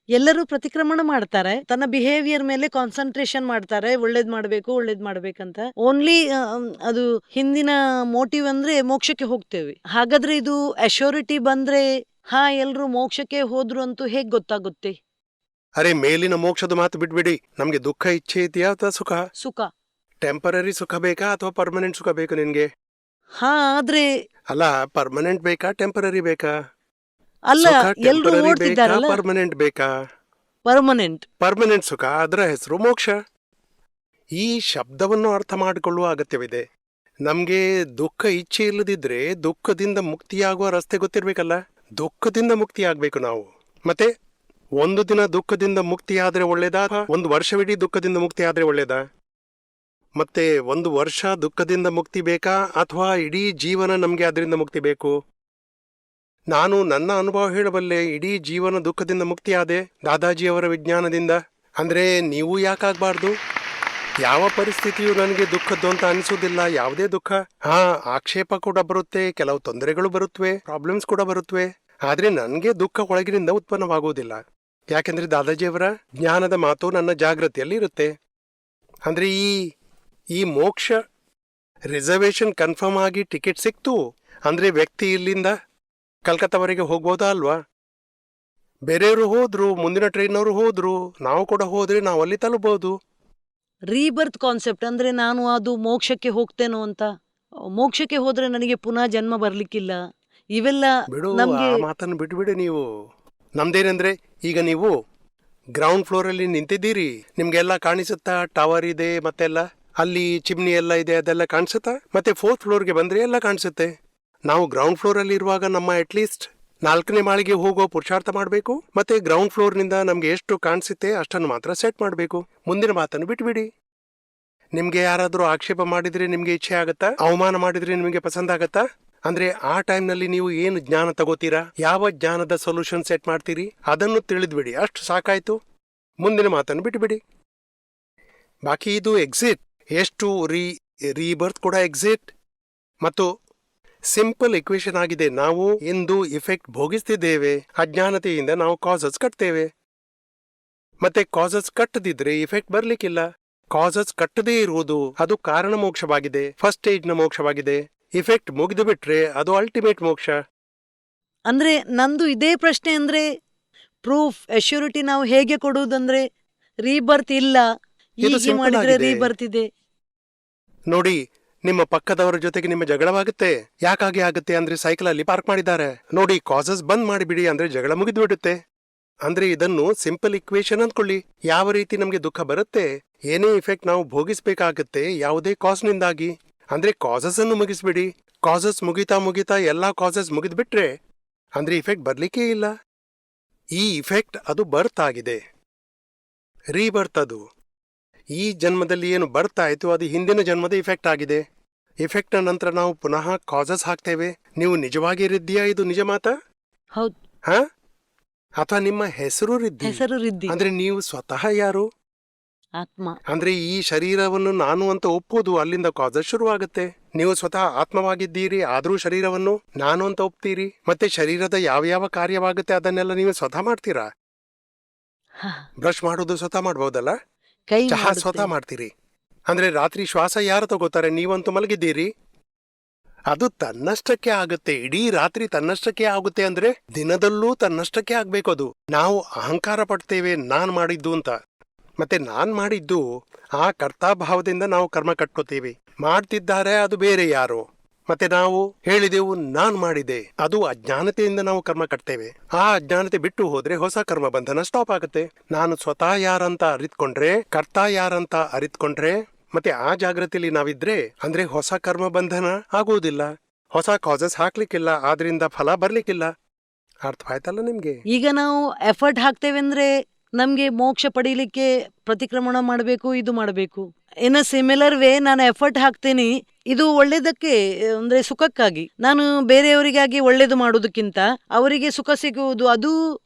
ಎಲ್ಲರೂ ಪ್ರತಿಕ್ರಮಣ ಮಾಡ್ತಾರೆ, ತನ್ನ ಬಿಹೇವಿಯರ್ ಮೇಲೆ ಕಾನ್ಸಂಟ್ರೇಷನ್ ಮಾಡ್ತಾರೆ, ಒಳ್ಳೇದ್ ಮಾಡ್ಬೇಕಂತ. ಓನ್ಲಿ ಅದು ಹಿಂದಿನ ಮೋಟಿವ್ ಅಂದ್ರೆ ಮೋಕ್ಷಕ್ಕೆ ಹೋಗ್ತೇವೆ. ಹಾಗಾದ್ರೆ ಇದು ಅಶ್ಯೂರಿಟಿ ಬಂದ್ರೆ ಎಲ್ರು ಮೋಕ್ಷಕ್ಕೆ ಹೋದ್ರು ಅಂತೂ ಹೇಗ್ ಗೊತ್ತಾಗುತ್ತೆ? ಅರೆ, ಮೇಲಿನ ಮೋಕ್ಷದ ಮಾತು ಬಿಟ್ಬಿಡಿ. ನಮ್ಗೆ ದುಃಖ ಇಚ್ಛೆ ಇದೆಯಾ ಅಥವಾ ಸುಖ? ಟೆಂಪರರಿ ಸುಖ ಬೇಕಾ ಅಥವಾ ಪರ್ಮನೆಂಟ್ ಸುಖ ಬೇಕಾ ನಿನ್ಗೆ? ಆದ್ರೆ ಅಲ್ಲ, ಪರ್ಮನೆಂಟ್ ಬೇಕಾ ಟೆಂಪರರಿ ಬೇಕಾ? ಅಲ್ಲ, ಎಲ್ರು ಓಡ್ತಿದ್ದಾರಲ್ಲ. ಪರ್ಮನೆಂಟ್ ಬೇಕಾ? ಪರ್ಮನೆಂಟ್ ಸುಖ, ಅದರ ಹೆಸರು ಮೋಕ್ಷ. ಈ ಶಬ್ದವನ್ನು ಅರ್ಥ ಮಾಡಿಕೊಳ್ಳುವ ಅಗತ್ಯವಿದೆ. ನಮ್ಗೆ ದುಃಖ ಇಚ್ಛೆ ಇಲ್ಲದಿದ್ರೆ ದುಃಖದಿಂದ ಮುಕ್ತಿಯಾಗುವ ರಸ್ತೆ ಗೊತ್ತಿರ್ಬೇಕಲ್ಲ. ದುಃಖದಿಂದ ಮುಕ್ತಿ ಆಗ್ಬೇಕು ನಾವು. ಮತ್ತೆ ಒಂದು ದಿನ ದುಃಖದಿಂದ ಮುಕ್ತಿ ಆದ್ರೆ ಒಳ್ಳೇದಾ, ಒಂದು ವರ್ಷವಿಡೀ ದುಃಖದಿಂದ ಮುಕ್ತಿ ಆದ್ರೆ ಒಳ್ಳೇದಾ? ಮತ್ತೆ ಒಂದು ವರ್ಷ ದುಃಖದಿಂದ ಮುಕ್ತಿ ಬೇಕಾ ಅಥವಾ ಇಡೀ ಜೀವನ ನಮ್ಗೆ ಅದರಿಂದ ಮುಕ್ತಿ ಬೇಕು? ನಾನು ನನ್ನ ಅನುಭವ ಹೇಳಬಲ್ಲೆ. ಇಡೀ ಜೀವನ ದುಃಖದಿಂದ ಮುಕ್ತಿ ಆದೆ ದಾದಾಜಿಯವರ ವಿಜ್ಞಾನದಿಂದ. ಅಂದ್ರೆ ನೀವು ಯಾಕಾಗ್ಬಾರ್ದು? ಯಾವ ಪರಿಸ್ಥಿತಿಯು ನನಗೆ ದುಃಖದ್ದು ಅಂತ ಅನಿಸುವುದಿಲ್ಲ. ಯಾವುದೇ ದುಃಖ, ಆಕ್ಷೇಪ ಕೂಡ ಬರುತ್ತೆ, ಕೆಲವು ತೊಂದರೆಗಳು ಬರುತ್ತವೆ, ಪ್ರಾಬ್ಲಮ್ಸ್ ಕೂಡ ಬರುತ್ತವೆ. ಆದ್ರೆ ನನಗೆ ದುಃಖ ಒಳಗಿನಿಂದ ಉತ್ಪನ್ನವಾಗುವುದಿಲ್ಲ. ಯಾಕೆಂದ್ರೆ ದಾದಾಜಿಯವರ ಜ್ಞಾನದ ಮಾತು ನನ್ನ ಜಾಗೃತಿಯಲ್ಲಿ ಇರುತ್ತೆ. ಅಂದ್ರೆ ಈ ಮೋಕ್ಷ ರಿಸರ್ವೇಶನ್ ಕನ್ಫರ್ಮ್ ಆಗಿ ಟಿಕೆಟ್ ಸಿಕ್ತು ಅಂದ್ರೆ ವ್ಯಕ್ತಿ ಇಲ್ಲಿಂದ ಕಲ್ಕತ್ತಾವರೆಗೆ ಹೋಗ್ಬೋದಾ ಅಲ್ವಾ? ಬೇರೆಯವರು ಹೋದ್ರು, ಮುಂದಿನ ಟ್ರೈನವರು ಹೋದ್ರು, ನಾವು ಕೂಡ ಹೋದ್ರೆ ನಾವು ಅಲ್ಲಿ ತಲುಪಬಹುದು. ರೀಬರ್ತ್ ಕಾನ್ಸೆಪ್ಟ್ ಅಂದ್ರೆ ನಾನು ಅದು ಮೋಕ್ಷಕ್ಕೆ ಹೋಗ್ತೇನೋ ಅಂತ. ಮೋಕ್ಷಕ್ಕೆ ಹೋದ್ರೆ ನನಗೆ ಪುನಃ ಜನ್ಮ ಬರ್ಲಿಕ್ಕಿಲ್ಲ. ಇವೆಲ್ಲ ಬಿಡು, ನಮ್ಗೆ ಆ ಮಾತನ್ನು ಬಿಟ್ಬಿಡಿ ನೀವು. ನಮ್ದೇನಂದ್ರೆ, ಈಗ ನೀವು ಗ್ರೌಂಡ್ ಫ್ಲೋರ್ ಅಲ್ಲಿ ನಿಂತಿದ್ದೀರಿ, ನಿಮ್ಗೆಲ್ಲ ಕಾಣಿಸುತ್ತಾ? ಟವರ್ ಇದೆ, ಮತ್ತೆಲ್ಲ ಅಲ್ಲಿ ಚಿಮ್ನಿ ಎಲ್ಲ ಇದೆ, ಅದೆಲ್ಲ ಕಾಣಿಸುತ್ತಾ? ಮತ್ತೆ 4th ಫ್ಲೋರ್ಗೆ ಬಂದ್ರೆ ಎಲ್ಲ ಕಾಣಿಸುತ್ತೆ. ನಾವು ಗ್ರೌಂಡ್ ಫ್ಲೋರ್ ಅಲ್ಲಿ ಇರುವಾಗ ನಮ್ಮ ಅಟ್ಲೀಸ್ಟ್ 4ನೇ ಮಾಳಿಗೆ ಹೋಗೋ ಪುರುಷಾರ್ಥ ಮಾಡಬೇಕು. ಮತ್ತೆ ಗ್ರೌಂಡ್ ಫ್ಲೋರ್ ನಿಂದ ನಮ್ಗೆ ಎಷ್ಟು ಕಾಣಿಸುತ್ತೆ ಅಷ್ಟನ್ನು ಮಾತ್ರ ಸೆಟ್ ಮಾಡಬೇಕು. ಮುಂದಿನ ಮಾತನ್ನು ಬಿಟ್ಬಿಡಿ. ನಿಮ್ಗೆ ಯಾರಾದ್ರೂ ಆಕ್ಷೇಪ ಮಾಡಿದ್ರೆ ನಿಮ್ಗೆ ಇಚ್ಛೆ ಆಗತ್ತಾ? ಅವಮಾನ ಮಾಡಿದ್ರೆ ನಿಮಗೆ ಪಸಂದ ಆಗತ್ತಾ? ಅಂದ್ರೆ ಆ ಟೈಮ್ನಲ್ಲಿ ನೀವು ಏನು ಜ್ಞಾನ ತಗೋತೀರಾ, ಯಾವ ಜ್ಞಾನದ ಸೊಲ್ಯೂಷನ್ ಸೆಟ್ ಮಾಡ್ತೀರಿ, ಅದನ್ನು ತಿಳಿದ್ಬಿಡಿ. ಅಷ್ಟು ಸಾಕಾಯ್ತು. ಮುಂದಿನ ಮಾತನ್ನು ಬಿಟ್ಬಿಡಿ. ಬಾಕಿ ಇದು ಎಕ್ಸಿಟ್. ಎಷ್ಟು ರೀಬರ್ತ್ ಕೂಡ ಎಕ್ಸಿಟ್. ಮತ್ತು ಸಿಂಪಲ್ ಇಕ್ವೇಶನ್ ಆಗಿದೆ. ನಾವು ಎಂದು ಇಫೆಕ್ಟ್ ಭೋಗಿಸ್ತಿದ್ದೇವೆ, ಅಜ್ಞಾನತೆಯಿಂದ ನಾವು ಕಾಸಸ್ ಕಟ್ತೇವೆ. ಮತ್ತೆ ಕಾಸಸ್ ಕಟ್ಟದಿದ್ರೆ ಇಫೆಕ್ಟ್ ಬರ್ಲಿಕ್ಕಿಲ್ಲ. ಕಾಸಸ್ ಕಟ್ಟದೇ ಇರುವುದು ಅದು ಕಾರಣ ಮೋಕ್ಷವಾಗಿದೆ, ಫಸ್ಟ್ ಸ್ಟೇಜ್ನ ಮೋಕ್ಷವಾಗಿದೆ. ಇಫೆಕ್ಟ್ ಮುಗಿದು ಬಿಟ್ರೆ ಅದು ಅಲ್ಟಿಮೇಟ್ ಮೋಕ್ಷ. ಅಂದ್ರೆ ನಂದು ಇದೇ ಪ್ರಶ್ನೆ. ಅಂದ್ರೆ ಪ್ರೂಫ್ ಅಶ್ಯೂರಿಟಿ ನಾವು ಹೇಗೆ ಕೊಡುವುದಂದ್ರೆ ರೀಬರ್ತ್ ಇಲ್ಲ, ಇದು ಹೀಗೆ simple ಮಾಡಿದ್ರೆ ಆಗಿದೆ. ರೀಬರ್ತ್ ಇದೆ. ನೋಡಿ, ನಿಮ್ಮ ಪಕ್ಕದವರ ಜೊತೆಗೆ ನಿಮ್ಮ ಜಗಳವಾಗುತ್ತೆ. ಯಾಕಾಗಿ ಆಗುತ್ತೆ ಅಂದ್ರೆ ಸೈಕಲ್ ಅಲ್ಲಿ ಪಾರ್ಕ್ ಮಾಡಿದ್ದಾರೆ. ನೋಡಿ, ಕಾಸಸ್ ಬಂದ್ ಮಾಡಿಬಿಡಿ ಅಂದ್ರೆ ಜಗಳ ಮುಗಿದು ಬಿಡುತ್ತೆ. ಅಂದ್ರೆ ಇದನ್ನು ಸಿಂಪಲ್ ಇಕ್ವೇಶನ್ ಅಂದ್ಕೊಳ್ಳಿ. ಯಾವ ರೀತಿ ನಮ್ಗೆ ದುಃಖ ಬರುತ್ತೆ, ಏನೇ ಇಫೆಕ್ಟ್ ನಾವು ಭೋಗಿಸ್ಬೇಕಾಗತ್ತೆ ಯಾವುದೇ ಕಾಸ್ನಿಂದಾಗಿ. ಅಂದ್ರೆ ಕಾಸಸ್ ಅನ್ನು ಮುಗಿಸ್ಬಿಡಿ. ಕಾಸಸ್ ಮುಗಿತಾ ಎಲ್ಲಾ ಕಾಸಸ್ ಮುಗಿದ್ಬಿಟ್ರೆ ಅಂದ್ರೆ ಇಫೆಕ್ಟ್ ಬರ್ಲಿಕ್ಕೇ ಇಲ್ಲ. ಈ ಇಫೆಕ್ಟ್ ಅದು ಬರ್ತ್ ಆಗಿದೆ, ರೀಬರ್ತ್. ಅದು ಈ ಜನ್ಮದಲ್ಲಿ ಏನು ಬರ್ತ್ ಆಯ್ತು ಅದು ಹಿಂದಿನ ಜನ್ಮದ ಇಫೆಕ್ಟ್ ಆಗಿದೆ. ಇಫೆಕ್ಟ್ ನಂತರ ನಾವು ಪುನಃ ಕಾಸಸ್ ಹಾಕ್ತೇವೆ. ನೀವು ನಿಜವಾಗಿ ರಿದ್ದಿಯಾ? ಇದು ನಿಜ ಮಾತಾ? ಹೌದು. ಅಥವಾ ನಿಮ್ಮ ಹೆಸರು ರಿದ್ದಿ? ಹೆಸರು ರಿದ್ದಿ. ಅಂದ್ರೆ ನೀವು ಸ್ವತಃ ಯಾರು? ಆತ್ಮ. ಅಂದ್ರೆ ಈ ಶರೀರವನ್ನು ನಾನು ಅಂತ ಒಪ್ಪೋದು, ಅಲ್ಲಿಂದ ಕಾಸಸ್ ಶುರುವಾಗುತ್ತೆ. ನೀವು ಸ್ವತಃ ಆತ್ಮವಾಗಿದ್ದೀರಿ, ಆದ್ರೂ ಶರೀರವನ್ನು ನಾನು ಅಂತ ಒಪ್ತೀರಿ. ಮತ್ತೆ ಶರೀರದ ಯಾವ ಕಾರ್ಯವಾಗುತ್ತೆ ಅದನ್ನೆಲ್ಲ ನೀವು ಸ್ವತಃ ಮಾಡ್ತೀರಾ? ಬ್ರಷ್ ಮಾಡೋದು ಸ್ವತಃ ಮಾಡ್ಬೋದಲ್ಲ? ಚಹಾ ಸ್ವತಃ ಮಾಡ್ತೀರಿ. ಅಂದ್ರೆ ರಾತ್ರಿ ಶ್ವಾಸ ಯಾರು ತಗೋತಾರೆ? ನೀವಂತೂ ಮಲಗಿದ್ದೀರಿ. ಅದು ತನ್ನಷ್ಟಕ್ಕೆ ಆಗುತ್ತೆ. ಇಡೀ ರಾತ್ರಿ ತನ್ನಷ್ಟಕ್ಕೆ ಆಗುತ್ತೆ. ಅಂದ್ರೆ ದಿನದಲ್ಲೂ ತನ್ನಷ್ಟಕ್ಕೆ ಆಗ್ಬೇಕು. ಅದು ನಾವು ಅಹಂಕಾರ ಪಡ್ತೇವೆ ನಾನ್ ಮಾಡಿದ್ದು ಅಂತ. ಮತ್ತೆ ನಾನ್ ಮಾಡಿದ್ದು ಆ ಕರ್ತಾಭಾವದಿಂದ ನಾವು ಕರ್ಮ ಕಟ್ಕೋತೀವಿ. ಮಾಡ್ತಿದ್ದಾರೆ ಅದು ಬೇರೆ ಯಾರು. ಮತ್ತೆ ನಾವು ಹೇಳಿದೆವು ನಾನ್ ಮಾಡಿದೆ, ಅದು ಅಜ್ಞಾನತೆಯಿಂದ ನಾವು ಕರ್ಮ ಕಟ್ತೇವೆ. ಆ ಅಜ್ಞಾನತೆ ಬಿಟ್ಟು ಹೋದ್ರೆ ಹೊಸ ಕರ್ಮ ಬಂಧನ ಸ್ಟಾಪ್ ಆಗುತ್ತೆ. ನಾನು ಸ್ವತಃ ಯಾರಂತ ಅರಿತ್ಕೊಂಡ್ರೆ, ಕರ್ತ ಯಾರಂತ ಅರಿತ್ಕೊಂಡ್ರೆ, ಮತ್ತೆ ಆ ಜಾಗೃತಿಯಲ್ಲಿ ನಾವಿದ್ರೆ ಅಂದ್ರೆ ಹೊಸ ಕರ್ಮ ಬಂಧನ ಆಗುವುದಿಲ್ಲ, ಹೊಸ ಕಾಸಸ್ ಹಾಕ್ಲಿಕ್ಕಿಲ್ಲ, ಆದ್ರಿಂದ ಫಲ ಬರ್ಲಿಕ್ಕಿಲ್ಲ. ಅರ್ಥವಾಯ್ತಲ್ಲ ನಿಮ್ಗೆ? ಈಗ ನಾವು ಎಫರ್ಟ್ ಹಾಕ್ತೇವೆ ಅಂದ್ರೆ ನಮ್ಗೆ ಮೋಕ್ಷ ಪಡೀಲಿಕ್ಕೆ ಪ್ರತಿಕ್ರಮಣ ಮಾಡಬೇಕು, ಇದು ಮಾಡಬೇಕು. ಇನ್ ಅ ಸಿಮಿಲರ್ ವೇ ನಾನು ಎಫರ್ಟ್ ಹಾಕ್ತೇನೆ ಇದು ಒಳ್ಳೇದಕ್ಕೆ, ಅಂದ್ರೆ ಸುಖಕ್ಕಾಗಿ. ನಾನು ಬೇರೆಯವರಿಗಾಗಿ ಒಳ್ಳೇದು ಮಾಡೋದಕ್ಕಿಂತ ಅವರಿಗೆ ಸುಖ ಸಿಗುವುದು, ಅದು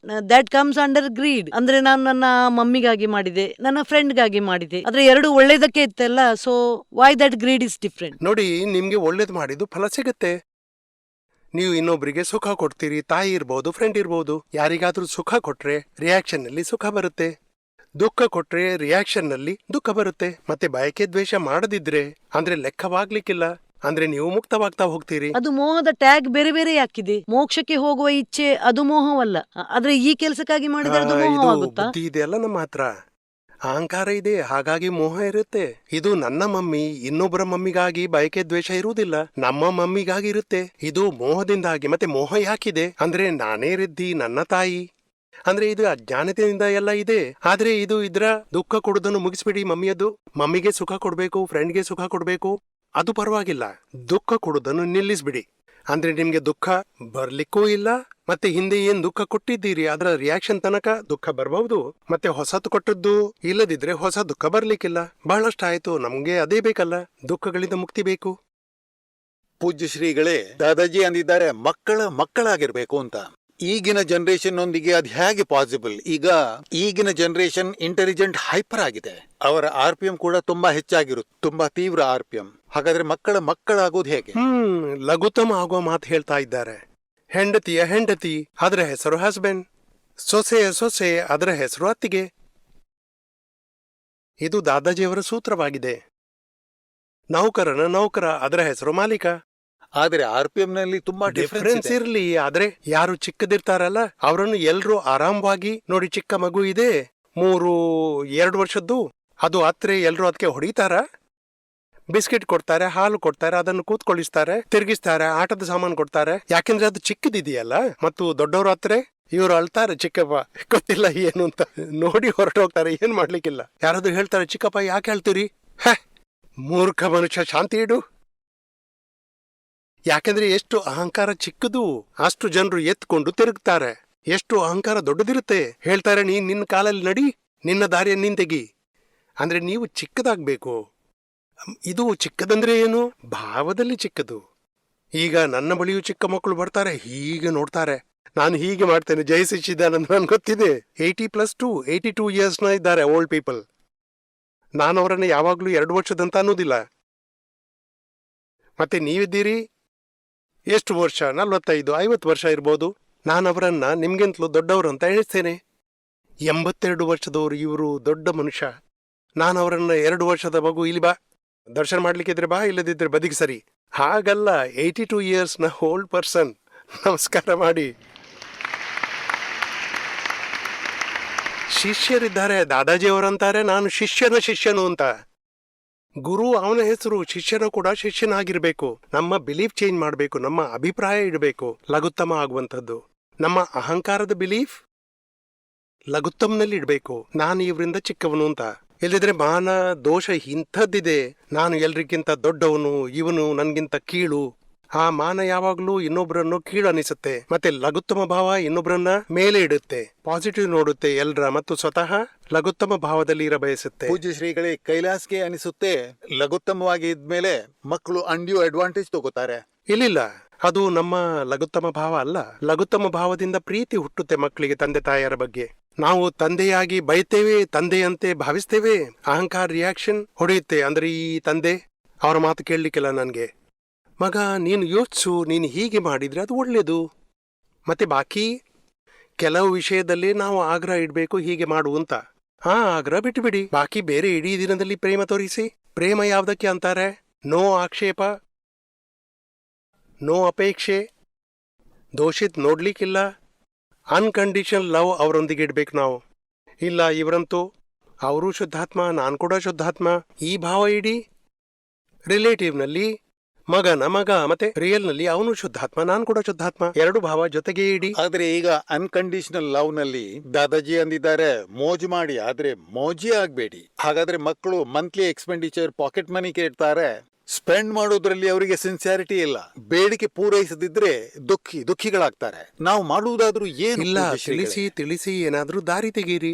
ದಟ್ ಕಮ್ಸ್ ಅಂಡರ್ ಗ್ರೀಡ್. ಅಂದ್ರೆ ನಾನು ನನ್ನ ಮಮ್ಮಿಗಾಗಿ ಮಾಡಿದೆ, ನನ್ನ ಫ್ರೆಂಡ್ಗಾಗಿ ಮಾಡಿದೆ, ಆದ್ರೆ ಎರಡು ಒಳ್ಳೇದಕ್ಕೆ ಇತ್ತಲ್ಲ. So why that greed is different. ನೋಡಿ, ನಿಮ್ಗೆ ಒಳ್ಳೇದು ಮಾಡಿದ್ದು ಫಲ ಸಿಗುತ್ತೆ. ನೀವು ಇನ್ನೊಬ್ರಿಗೆ ಸುಖ ಕೊಡ್ತೀರಿ, ತಾಯಿ ಇರ್ಬೋದು, ಫ್ರೆಂಡ್ ಇರ್ಬೋದು. ಯಾರಿಗಾದ್ರೂ ಸುಖ ಕೊಟ್ರೆ ರಿಯಾಕ್ಷನ್ ನಲ್ಲಿ ಸುಖ ಬರುತ್ತೆ, ದುಃಖ ಕೊಟ್ರೆ ರಿಯಾಕ್ಷನ್ ನಲ್ಲಿ ದುಃಖ ಬರುತ್ತೆ. ಮತ್ತೆ ಬಯಕೆ ದ್ವೇಷ ಮಾಡದಿದ್ರೆ ಅಂದ್ರೆ ಲೆಕ್ಕವಾಗ್ಲಿಕ್ಕಿಲ್ಲ, ಅಂದ್ರೆ ನೀವು ಮುಕ್ತವಾಗ್ತಾ ಹೋಗ್ತೀರಿ. ಅದು ಮೋಹದ ಟ್ಯಾಗ್ ಬೇರೆ ಬೇರೆ ಯಾಕಿದೆ? ಮೋಕ್ಷಕ್ಕೆ ಹೋಗುವ ಇಚ್ಛೆ ಅದು ಮೋಹವಲ್ಲ, ಆದ್ರೆ ಈ ಕೆಲಸಕ್ಕಾಗಿ ಮಾಡಿದ್ರೆ ಅದು ಇದು ಮೋಹವಾಗುತ್ತಾ? ಬುದ್ಧಿ ಇದೆಯಲ್ಲ ನಮ್ಮ ಹತ್ರ, ಅಹಂಕಾರ ಇದೆ, ಹಾಗಾಗಿ ಮೋಹ ಇರುತ್ತೆ. ಇದು ನನ್ನ ಮಮ್ಮಿ, ಇನ್ನೊಬ್ಬರ ಮಮ್ಮಿಗಾಗಿ ಬಯಕೆ ದ್ವೇಷ ಇರುವುದಿಲ್ಲ, ನಮ್ಮ ಮಮ್ಮಿಗಾಗಿ ಇರುತ್ತೆ. ಇದು ಮೋಹದಿಂದಾಗಿ. ಮತ್ತೆ ಮೋಹ ಯಾಕಿದೆ ಅಂದ್ರೆ ನಾನೇ ರೆದ್ದಿ, ನನ್ನ ತಾಯಿ, ಅಂದ್ರೆ ಇದು ಅಜ್ಞಾನತೆಯಿಂದ ಎಲ್ಲ ಇದೆ. ಆದ್ರೆ ಇದು ಇದ್ರ ದುಃಖ ಕೊಡುದನ್ನು ಮುಗಿಸ್ಬಿಡಿ. ಮಮ್ಮಿಯದು ಮಮ್ಮಿಗೆ ಸುಖ ಕೊಡ್ಬೇಕು, ಫ್ರೆಂಡ್ಗೆ ಸುಖ ಕೊಡ್ಬೇಕು, ಅದು ಪರವಾಗಿಲ್ಲ. ದುಃಖ ಕೊಡುದನ್ನು ನಿಲ್ಲಿಸ್ಬಿಡಿ. ಅಂದ್ರೆ ನಿಮ್ಗೆ ದುಃಖ ಬರ್ಲಿಕ್ಕೂ ಇಲ್ಲ, ಮತ್ತೆ ಹಿಂದೆ ಏನ್ ದುಃಖ ಕೊಟ್ಟಿದ್ದೀರಿ ಅದರ ರಿಯಾಕ್ಷನ್ ತನಕ ದುಃಖ ಬರಬಹುದು. ಮತ್ತೆ ಹೊಸತು ಕೊಟ್ಟದ್ದು ಇಲ್ಲದಿದ್ರೆ ಹೊಸ ದುಃಖ ಬರ್ಲಿಕ್ಕಿಲ್ಲ. ಬಹಳಷ್ಟಾಯ್ತು, ನಮ್ಗೆ ಅದೇ ಬೇಕಲ್ಲ, ದುಃಖಗಳಿಂದ ಮುಕ್ತಿ ಬೇಕು. ಪೂಜ್ಯ ಶ್ರೀಗಳೇ, ದಾದಾಜಿ ಅಂದಿದ್ದಾರೆ ಮಕ್ಕಳಾಗಿರ್ಬೇಕು ಅಂತ. ಈಗಿನ ಜನರೇಷನ್ ಒಂದಿಗೆ ಅದು ಹೇಗೆ ಪಾಸಿಬಲ್? ಈಗ ಈಗಿನ ಜನರೇಷನ್ ಇಂಟೆಲಿಜೆಂಟ್ ಹೈಪರ್ ಆಗಿದೆ, ಅವರ RPM ಕೂಡ ತುಂಬಾ ಹೆಚ್ಚಾಗಿರುತ್ತೆ, ತುಂಬಾ ತೀವ್ರ RPM. ಹಾಗಾದ್ರೆ ಮಕ್ಕಳಾಗೋದು ಹೇಗೆ? ಲಘುತಮ ಆಗೋ ಮಾತು ಹೇಳ್ತಾ ಇದ್ದಾರೆ. ಹೆಂಡತಿಯ ಹೆಂಡತಿ, ಅದರ ಹೆಸರು ಹಸ್ಬೆಂಡ್. ಸೊಸೆಯ ಸೊಸೆ, ಅದರ ಹೆಸರು ಅತ್ತಿಗೆ. ಇದು ದಾದಾಜಿಯವರ ಸೂತ್ರವಾಗಿದೆ. ನೌಕರನ ನೌಕರ, ಅದರ ಹೆಸರು ಮಾಲೀಕ. ಆದ್ರೆ RPM ನಲ್ಲಿ ತುಂಬಾ ಡಿಫರೆನ್ಸ್ ಇರ್ಲಿ, ಆದ್ರೆ ಯಾರು ಚಿಕ್ಕದಿರ್ತಾರಲ್ಲ ಅವರನ್ನು ಎಲ್ರೂ ಆರಾಮವಾಗಿ ನೋಡಿ. ಚಿಕ್ಕ ಮಗು ಇದೆ 2 ವರ್ಷದ್ದು, ಅದು ಹತ್ರ ಎಲ್ರೂ ಅದಕ್ಕೆ ಹೊಡಿತಾರ, ಬಿಸ್ಕೆಟ್ ಕೊಡ್ತಾರೆ, ಹಾಲು ಕೊಡ್ತಾರೆ, ಅದನ್ನು ಕೂತ್ಕೊಳ್ಳಿಸ್ತಾರೆ, ತಿರುಗಿಸ್ತಾರೆ, ಆಟದ ಸಾಮಾನು ಕೊಡ್ತಾರೆ. ಯಾಕೆಂದ್ರೆ ಅದು ಚಿಕ್ಕದಿದೆಯಲ್ಲ. ಮತ್ತು ದೊಡ್ಡವರು ಹತ್ರ ಇವರು ಅಳ್ತಾರೆ, ಚಿಕ್ಕಪ್ಪ ಗೊತ್ತಿಲ್ಲ ಏನು ಅಂತ ನೋಡಿ ಹೊರಟು ಹೋಗ್ತಾರೆ, ಏನ್ ಮಾಡ್ಲಿಕ್ಕಿಲ್ಲ. ಯಾರಾದ್ರೂ ಹೇಳ್ತಾರೆ ಚಿಕ್ಕಪ್ಪ ಯಾಕೆ ಹೇಳ್ತೀರಿ? ಮೂರ್ಖ ಮನುಷ್ಯ, ಶಾಂತಿ ಇಡು. ಯಾಕೆಂದ್ರೆ ಎಷ್ಟು ಅಹಂಕಾರ ಚಿಕ್ಕದು ಅಷ್ಟು ಜನರು ಎತ್ಕೊಂಡು ತಿರುಗ್ತಾರೆ. ಎಷ್ಟು ಅಹಂಕಾರ ದೊಡ್ಡದಿರುತ್ತೆ. ಹೇಳ್ತಾರೆ ನೀನ್ ನಿನ್ನ ಕಾಲಲ್ಲಿ ನಡಿ, ನಿನ್ನ ದಾರಿಯನ್ನು ನೀನ್ ತೆಗಿ. ಅಂದ್ರೆ ನೀವು ಚಿಕ್ಕದಾಗ್ಬೇಕು. ಇದು ಚಿಕ್ಕದಂದ್ರೆ ಏನು? ಭಾವದಲ್ಲಿ ಚಿಕ್ಕದು. ಈಗ ನನ್ನ ಬಳಿಯೂ ಚಿಕ್ಕ ಮಕ್ಕಳು ಬರ್ತಾರೆ, ಹೀಗೆ ನೋಡ್ತಾರೆ, ನಾನು ಹೀಗೆ ಮಾಡ್ತೇನೆ, ಜಯಿಸಿದ್ದಾನಂತ ನನ್ಗೆ ಗೊತ್ತಿದೆ. 80+2 82 ಇಯರ್ಸ್ನ ಇದ್ದಾರೆ ಓಲ್ಡ್ ಪೀಪಲ್. ನಾನು ಅವರನ್ನ ಯಾವಾಗ್ಲೂ 2 ವರ್ಷದಂತ ಅನ್ನೋದಿಲ್ಲ. ಮತ್ತೆ ನೀವಿದ್ದೀರಿ ಎಷ್ಟು ವರ್ಷ? 45 50 ವರ್ಷ ಇರ್ಬೋದು. ನಾನು ಅವರನ್ನ ನಿಮ್ಗಿಂತಲೂ ದೊಡ್ಡವರು ಅಂತ ಎಣಿಸ್ತೇನೆ. 82 ವರ್ಷದವರು ಇವರು ದೊಡ್ಡ ಮನುಷ್ಯ. ನಾನು ಅವರನ್ನ 2 ವರ್ಷದ ಮಗು, ಇಲ್ಲಿ ಬಾ, ದರ್ಶನ ಮಾಡ್ಲಿಕ್ಕಿದ್ರೆ ಬಾ, ಇಲ್ಲದಿದ್ರೆ ಬದಿಗೆ ಸರಿ. ಹಾಗಲ್ಲ, 82 ಇಯರ್ಸ್ನ ಓಲ್ಡ್ ಪರ್ಸನ್ ನಮಸ್ಕಾರ ಮಾಡಿ. ಶಿಷ್ಯರಿದ್ದಾರೆ, ದಾದಾಜಿಯವರಂತಾರೆ ನಾನು ಶಿಷ್ಯನ ಶಿಷ್ಯನು ಅಂತ. ಗುರು ಅವನ ಹೆಸರು, ಶಿಷ್ಯನು ಕೂಡ ಶಿಷ್ಯನಾಗಿರ್ಬೇಕು. ನಮ್ಮ ಬಿಲೀಫ್ ಚೇಂಜ್ ಮಾಡಬೇಕು, ನಮ್ಮ ಅಭಿಪ್ರಾಯ ಇಡಬೇಕು, ಲಘುತ್ತಮ ಆಗುವಂಥದ್ದು. ನಮ್ಮ ಅಹಂಕಾರದ ಬಿಲೀಫ್ ಲಘುತ್ತಮ್ನಲ್ಲಿ ಇಡಬೇಕು, ನಾನು ಇವರಿಂದ ಚಿಕ್ಕವನು ಅಂತ. ಇಲ್ಲದಿದ್ರೆ ಮಾನ ದೋಷ ಇಂಥದ್ದಿದೆ, ನಾನು ಎಲ್ರಿಗಿಂತ ದೊಡ್ಡವನು, ಇವನು ನನ್ಗಿಂತ ಕೀಳು. ಆ ಮಾನ ಯಾವಾಗ್ಲೂ ಇನ್ನೊಬ್ರನ್ನು ಕೀಳು ಅನಿಸುತ್ತೆ. ಮತ್ತೆ ಲಘುತ್ತಮ ಭಾವ ಇನ್ನೊಬ್ರನ್ನ ಮೇಲೆ ಇಡುತ್ತೆ, ಪಾಸಿಟಿವ್ ನೋಡುತ್ತೆ ಎಲ್ರ, ಮತ್ತು ಸ್ವತಃ ಲಘುತ್ತಮ ಭಾವದಲ್ಲಿ ಇರ ಬಯಸುತ್ತೆ. ಪೂಜ್ಯ ಶ್ರೀಗಳೇ, ಕೈಲಾಸ್ಗೆ ಅನಿಸುತ್ತೆ ಲಘುತ್ತಮವಾಗಿ ಇದ್ಮೇಲೆ ಮಕ್ಕಳು ಅನ್ಡ್ಯೂ ಅಡ್ವಾಂಟೇಜ್ ತಗೋತಾರೆ. ಇಲ್ಲಿಲ್ಲ, ಅದು ನಮ್ಮ ಲಘುತ್ತಮ ಭಾವ ಅಲ್ಲ. ಲಘುತ್ತಮ ಭಾವದಿಂದ ಪ್ರೀತಿ ಹುಟ್ಟುತ್ತೆ ಮಕ್ಕಳಿಗೆ ತಂದೆ ತಾಯಿಯರ ಬಗ್ಗೆ. ನಾವು ತಂದೆಯಾಗಿ ಬೈತೇವೆ, ತಂದೆಯಂತೆ ಭಾವಿಸ್ತೇವೆ, ಅಹಂಕಾರ ರಿಯಾಕ್ಷನ್ ಹೊಡೆಯುತ್ತೆ. ಅಂದ್ರೆ ಈ ತಂದೆ ಅವರ ಮಾತು ಕೇಳಲಿಕ್ಕಿಲ್ಲ ನನ್ಗೆ. ಮಗ ನೀನು ಯೋಚಿಸು, ನೀನು ಹೀಗೆ ಮಾಡಿದ್ರೆ ಅದು ಒಳ್ಳೇದು. ಮತ್ತೆ ಬಾಕಿ ಕೆಲವು ವಿಷಯದಲ್ಲಿ ನಾವು ಆಗ್ರಹ ಇಡಬೇಕು, ಹೀಗೆ ಮಾಡುವಂತ. ಆಗ್ರಹ ಬಿಟ್ಟುಬಿಡಿ, ಬಾಕಿ ಬೇರೆ ಇಡೀ ದಿನದಲ್ಲಿ ಪ್ರೇಮ ತೋರಿಸಿ. ಪ್ರೇಮ ಯಾವ್ದಕ್ಕೆ ಅಂತಾರೆ? ನೋ ಆಕ್ಷೇಪ, ನೋ ಅಪೇಕ್ಷೆ, ದೋಷಿತ್ ನೋಡ್ಲಿಕ್ಕಿಲ್ಲ, ಅನ್ಕಂಡೀಷನಲ್ ಲವ್ ಅವರೊಂದಿಗೆ ಇಡ್ಬೇಕು ನಾವು. ಇಲ್ಲ ಇವರಂತೂ ಅವರು ಶುದ್ಧಾತ್ಮ, ನಾನು ಕೂಡ ಶುದ್ಧಾತ್ಮ, ಈ ಭಾವ ಇಡಿ. ರಿಲೇಟಿವ್ನಲ್ಲಿ ಮಗನ ಮಗ, ಮತ್ತೆ ರಿಯಲ್ನಲ್ಲಿ ಅವನು ಶುದ್ಧಾತ್ಮ, ನಾನು ಕೂಡ ಶುದ್ಧಾತ್ಮ, 2 ಭಾವ ಜೊತೆಗೆ ಇಡಿ. ಆದ್ರೆ ಈಗ ಅನ್ಕಂಡೀಷನಲ್ ಲವ್ ನಲ್ಲಿ ದಾದಾಜಿ ಅಂದಿದ್ದಾರೆ ಮೋಜು ಮಾಡಿ, ಆದ್ರೆ ಮೋಜಿ ಆಗ್ಬೇಡಿ. ಹಾಗಾದ್ರೆ ಮಕ್ಕಳು ಮಂತ್ಲಿ ಎಕ್ಸ್ಪೆಂಡಿಚರ್ ಪಾಕೆಟ್ ಮನಿ ಕೇಳ್ತಾರೆ, ಸ್ಪೆಂಡ್ ಮಾಡೋದ್ರಲ್ಲಿ ಅವರಿಗೆ ಸಿನ್ಸಿಯಾರಿಟಿ ಇಲ್ಲ. ಬೇಡಿಕೆ ಪೂರೈಸದಿದ್ರೆ ದುಃಖಿಗಳಾಗ್ತಾರೆ. ನಾವು ಮಾಡುವುದಾದ್ರೂ ಏನು? ಇಲ್ಲ, ತಿಳಿಸಿ ಏನಾದ್ರೂ ದಾರಿ ತೆಗೀರಿ.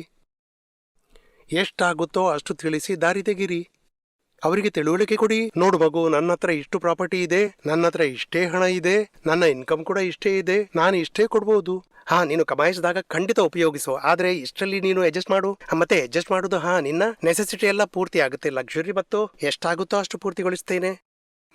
ಎಷ್ಟಾಗುತ್ತೋ ಅಷ್ಟು ತಿಳಿಸಿ ದಾರಿ ತೆಗೀರಿ. ಅವರಿಗೆ ತಿಳುವಳಿಕೆ ಕೊಡಿ. ನೋಡು ಮಗು, ನನ್ನ ಹತ್ರ ಇಷ್ಟು ಪ್ರಾಪರ್ಟಿ ಇದೆ, ನನ್ನ ಹತ್ರ ಇಷ್ಟೇ ಹಣ ಇದೆ, ನನ್ನ ಇನ್ಕಮ್ ಕೂಡ ಇಷ್ಟೇ ಇದೆ, ನಾನು ಇಷ್ಟೇ ಕೊಡ್ಬೋದು. ನೀನು ಕಮಾಯಿಸಿದಾಗ ಖಂಡಿತ ಉಪಯೋಗಿಸು, ಆದ್ರೆ ಇಷ್ಟರಲ್ಲಿ ನೀನು ಅಡ್ಜಸ್ಟ್ ಮಾಡು. ಮತ್ತೆ ಅಡ್ಜಸ್ಟ್ ಮಾಡುದು ನಿನ್ನ ನೆಸೆಸಿಟಿ ಎಲ್ಲ ಪೂರ್ತಿ ಆಗುತ್ತೆ. ಲಕ್ಸುರಿ ಮತ್ತು ಎಷ್ಟಾಗುತ್ತೋ ಅಷ್ಟು ಪೂರ್ತಿಗೊಳಿಸ್ತೇನೆ.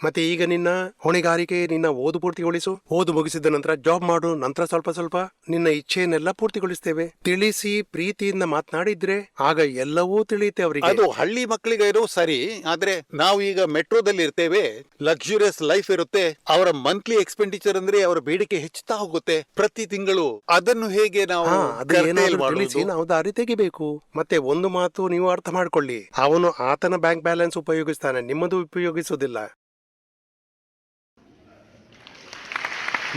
ಮತ್ತೆ ಈಗ ನಿನ್ನ ಹೊಣೆಗಾರಿಕೆ, ನಿನ್ನ ಓದು ಪೂರ್ತಿಗೊಳಿಸು. ಓದು ಮುಗಿಸಿದ ನಂತರ ಜಾಬ್ ಮಾಡು. ನಂತರ ಸ್ವಲ್ಪ ಸ್ವಲ್ಪ ನಿನ್ನ ಇಚ್ಛೆಯನ್ನೆಲ್ಲ ಪೂರ್ತಿಗೊಳಿಸ್ತೇವೆ. ತಿಳಿಸಿ ಪ್ರೀತಿಯಿಂದ ಮಾತನಾಡಿದ್ರೆ ಆಗ ಎಲ್ಲವೂ ತಿಳಿಯುತ್ತೆ ಅವರಿಗೆ. ಅದು ಹಳ್ಳಿ ಮಕ್ಕಳಿಗೆ ಇರೋ ಸರಿ, ಆದ್ರೆ ನಾವು ಈಗ ಮೆಟ್ರೋದಲ್ಲಿ ಇರ್ತೇವೆ, ಲಕ್ಸುರಿಯಸ್ ಲೈಫ್ ಇರುತ್ತೆ. ಅವರ ಮಂತ್ಲಿ ಎಕ್ಸ್ಪೆಂಡಿಚರ್ ಅಂದ್ರೆ ಅವರ ಬೇಡಿಕೆ ಹೆಚ್ಚುತ್ತಾ ಹೋಗುತ್ತೆ ಪ್ರತಿ ತಿಂಗಳು. ಅದನ್ನು ಹೇಗೆ ನಾವು ಅದೇನಾದ್ರೂ ತಿಳಿಸಿ ನಾವು ದಾರಿ ತೆಗಿಬೇಕು. ಮತ್ತೆ ಒಂದು ಮಾತು ನೀವು ಅರ್ಥ ಮಾಡ್ಕೊಳ್ಳಿ, ಅವನು ಆತನ ಬ್ಯಾಂಕ್ ಬ್ಯಾಲೆನ್ಸ್ ಉಪಯೋಗಿಸ್ತಾನೆ, ನಿಮ್ಮದು ಉಪಯೋಗಿಸುವುದಿಲ್ಲ.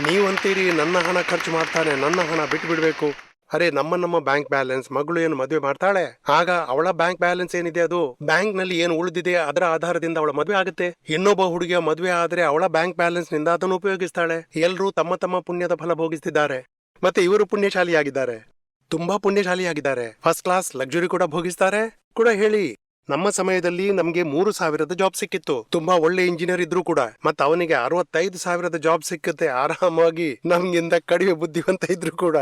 ನೀವಂತೀರಿ ನನ್ನ ಹಣ ಖರ್ಚು ಮಾಡ್ತಾನೆ, ನನ್ನ ಹಣ ಬಿಟ್ಟು ಬಿಡ್ಬೇಕು. ಅರೆ, ನಮ್ಮ ಬ್ಯಾಂಕ್ ಬ್ಯಾಲೆನ್ಸ್, ಮಗಳು ಏನು ಮದುವೆ ಮಾಡ್ತಾಳೆ, ಆಗ ಅವಳ ಬ್ಯಾಂಕ್ ಬ್ಯಾಲೆನ್ಸ್ ಏನಿದೆ ಅದು ಬ್ಯಾಂಕ್ ನಲ್ಲಿ ಏನು ಉಳಿದಿದೆ ಅದರ ಆಧಾರದಿಂದ ಅವಳ ಮದುವೆ ಆಗುತ್ತೆ. ಇನ್ನೊಬ್ಬ ಹುಡುಗಿಯ ಮದುವೆ ಆದ್ರೆ ಅವಳ ಬ್ಯಾಂಕ್ ಬ್ಯಾಲೆನ್ಸ್ ನಿಂದ ಅದನ್ನು ಉಪಯೋಗಿಸ್ತಾಳೆ. ಎಲ್ಲರೂ ತಮ್ಮ ತಮ್ಮ ಪುಣ್ಯದ ಫಲ ಭೋಗಿಸ್ತಿದ್ದಾರೆ. ಮತ್ತೆ ಇವರು ಪುಣ್ಯಶಾಲಿಯಾಗಿದ್ದಾರೆ, ತುಂಬಾ ಪುಣ್ಯಶಾಲಿಯಾಗಿದ್ದಾರೆ. ಫಸ್ಟ್ ಕ್ಲಾಸ್ ಲಕ್ಸುರಿ ಕೂಡ ಭೋಗಿಸ್ತಾರೆ ಕೂಡ. ಹೇಳಿ, ನಮ್ಮ ಸಮಯದಲ್ಲಿ ನಮ್ಗೆ 3,000 ಜಾಬ್ ಸಿಕ್ಕಿತ್ತು. ತುಂಬಾ ಒಳ್ಳೆ ಇಂಜಿನಿಯರ್ ಇದ್ರು ಕೂಡ. ಮತ್ತೆ ಅವನಿಗೆ 65,000 ಜಾಬ್ ಸಿಕ್ಕುತ್ತೆ ಆರಾಮಾಗಿ, ನಮ್ಗಿಂತ ಕಡಿಮೆ ಬುದ್ಧಿವಂತ ಇದ್ರು ಕೂಡ.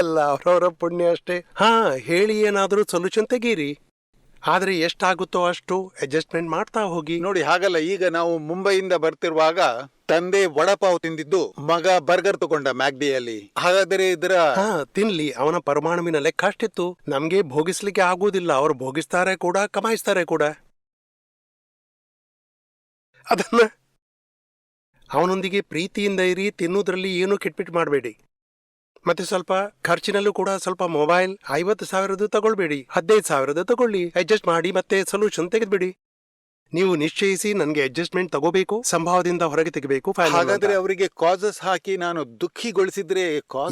ಎಲ್ಲ ಅವರವರ ಪುಣ್ಯ ಅಷ್ಟೇ. ಹೇಳಿ, ಏನಾದ್ರೂ ಸೊಲ್ಯೂಷನ್ ತೆಗೀರಿ. ಆದ್ರೆ ಎಷ್ಟಾಗುತ್ತೋ ಅಷ್ಟು ಅಡ್ಜಸ್ಟ್ಮೆಂಟ್ ಮಾಡ್ತಾ ಹೋಗಿ. ನೋಡಿ, ಹಾಗಲ್ಲ. ಈಗ ನಾವು ಮುಂಬೈಯಿಂದ ಬರ್ತಿರುವಾಗ ತಂದೆ ವಡಪಾವ್ ತಿಂದಿದ್ದು, ಮಗ ಬರ್ಗರ್ ತಗೊಂಡ ಮ್ಯಾಕ್ಡಿಯಲ್ಲಿ. ಹಾಗಾದರೆ ಇದರ ತಿನ್ಲಿ, ಅವನ ಪರಮಾಣುವಿನ ಲೆಕ್ಕ ಅಷ್ಟಿತ್ತು. ನಮ್ಗೆ ಭೋಗಿಸ್ಲಿಕ್ಕೆ ಆಗುವುದಿಲ್ಲ, ಅವ್ರು ಭೋಗಿಸ್ತಾರೆ ಕೂಡ, ಕಮಾಯಿಸ್ತಾರೆ ಕೂಡ. ಅದನ್ನ ಅವನೊಂದಿಗೆ ಪ್ರೀತಿಯಿಂದ ಇರಿ. ತಿನ್ನುವುದ್ರಲ್ಲಿ ಏನು ಕಿಟ್ಪಿಟ್ ಮಾಡಬೇಡಿ. ಮತ್ತೆ ಸ್ವಲ್ಪ ಖರ್ಚಿನಲ್ಲೂ ಕೂಡ ಸ್ವಲ್ಪ ಮೊಬೈಲ್ 50,000 ತಗೊಳ್ಬೇಡಿ, 15,000 ತಗೊಳ್ಳಿ. ಅಡ್ಜಸ್ಟ್ ಮಾಡಿ ಮತ್ತೆ ಸೊಲ್ಯೂಷನ್ ತೆಗೆದ್ಬಿಡಿ. ನೀವು ನಿಶ್ಚಯಿಸಿ, ನನ್ಗೆ ಅಡ್ಜಸ್ಟ್ಮೆಂಟ್ ತಗೋಬೇಕು, ಸಂಭಾವದಿಂದ ಹೊರಗೆ ತೆಗಿಬೇಕು. ಹಾಗಾದ್ರೆ ಅವರಿಗೆ ಕಾಸಸ್ ಹಾಕಿ ನಾನು ದುಃಖಿಗೊಳಿಸಿದ್ರೆ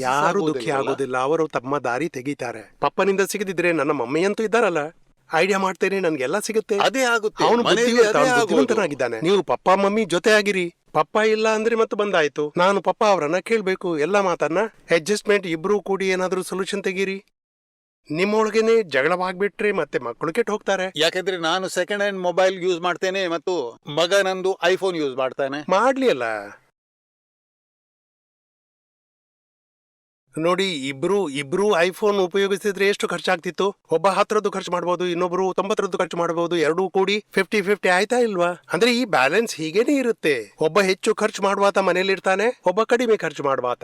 ಯಾರು ದುಃಖಿ ಆಗೋದಿಲ್ಲ, ಅವರು ತಮ್ಮ ದಾರಿ ತೆಗಿತಾರೆ. ಪಪ್ಪನಿಂದ ಸಿಗದಿದ್ರೆ ನನ್ನ ಮಮ್ಮಿಯಂತೂ ಇದ್ದಾರಲ್ಲ, ಐಡಿಯಾ ಮಾಡ್ತೇನೆ, ನನ್ಗೆಲ್ಲ ಸಿಗುತ್ತೆ. ಅದೇ ಆಗುತ್ತೆ. ಅವನು ಬುದ್ಧಿವಂತನಾಗಿದ್ದಾನೆ. ನೀವು ಪಪ್ಪ ಮಮ್ಮಿ ಜೊತೆ ಆಗಿರಿ. ಪಪ್ಪ ಇಲ್ಲ ಅಂದ್ರೆ ಮತ್ತೆ ಬಂದಾಯ್ತು, ನಾನು ಪಪ್ಪ ಅವರನ್ನ ಕೇಳ್ಬೇಕು ಎಲ್ಲ ಮಾತನ್ನ. ಅಡ್ಜಸ್ಟ್ಮೆಂಟ್ ಇಬ್ರು ಕೂಡಿ ಏನಾದ್ರೂ ಸೊಲ್ಯೂಷನ್ ತೆಗೀರಿ. ನಿಮ್ಮೊಳಗೇನೆ ಜಗಳವಾಗ್ಬಿಟ್ರೆ ಮತ್ತೆ ಮಕ್ಕಳು ಕೆಟ್ಟು ಹೋಗ್ತಾರೆ. ಯಾಕಂದ್ರೆ ನಾನು ಸೆಕೆಂಡ್ ಹ್ಯಾಂಡ್ ಮೊಬೈಲ್ ಯೂಸ್ ಮಾಡ್ತೇನೆ ಮತ್ತು ಮಗ ನಂದು ಐಫೋನ್ ಯೂಸ್ ಮಾಡ್ತಾನೆ. ಮಾಡ್ಲಿ ಅಲ್ಲ. ನೋಡಿ, ಇಬ್ರು ಐಫೋನ್ ಉಪಯೋಗಿಸಿದ್ರೆ ಎಷ್ಟು ಖರ್ಚಾಗ್ತಿತ್ತು? ಒಬ್ಬ 10 ಖರ್ಚು ಮಾಡಬಹುದು, ಇನ್ನೊಬ್ರು 90 ಖರ್ಚು ಮಾಡಬಹುದು. ಎರಡೂ ಕೂಡಿ 50-50 ಆಯ್ತಾ ಇಲ್ವಾ? ಅಂದ್ರೆ ಈ ಬ್ಯಾಲೆನ್ಸ್ ಹೀಗೇನೆ ಇರುತ್ತೆ. ಒಬ್ಬ ಹೆಚ್ಚು ಖರ್ಚು ಮಾಡುವಾತ ಮನೇಲಿರ್ತಾನೆ, ಒಬ್ಬ ಕಡಿಮೆ ಖರ್ಚು ಮಾಡುವಾತ.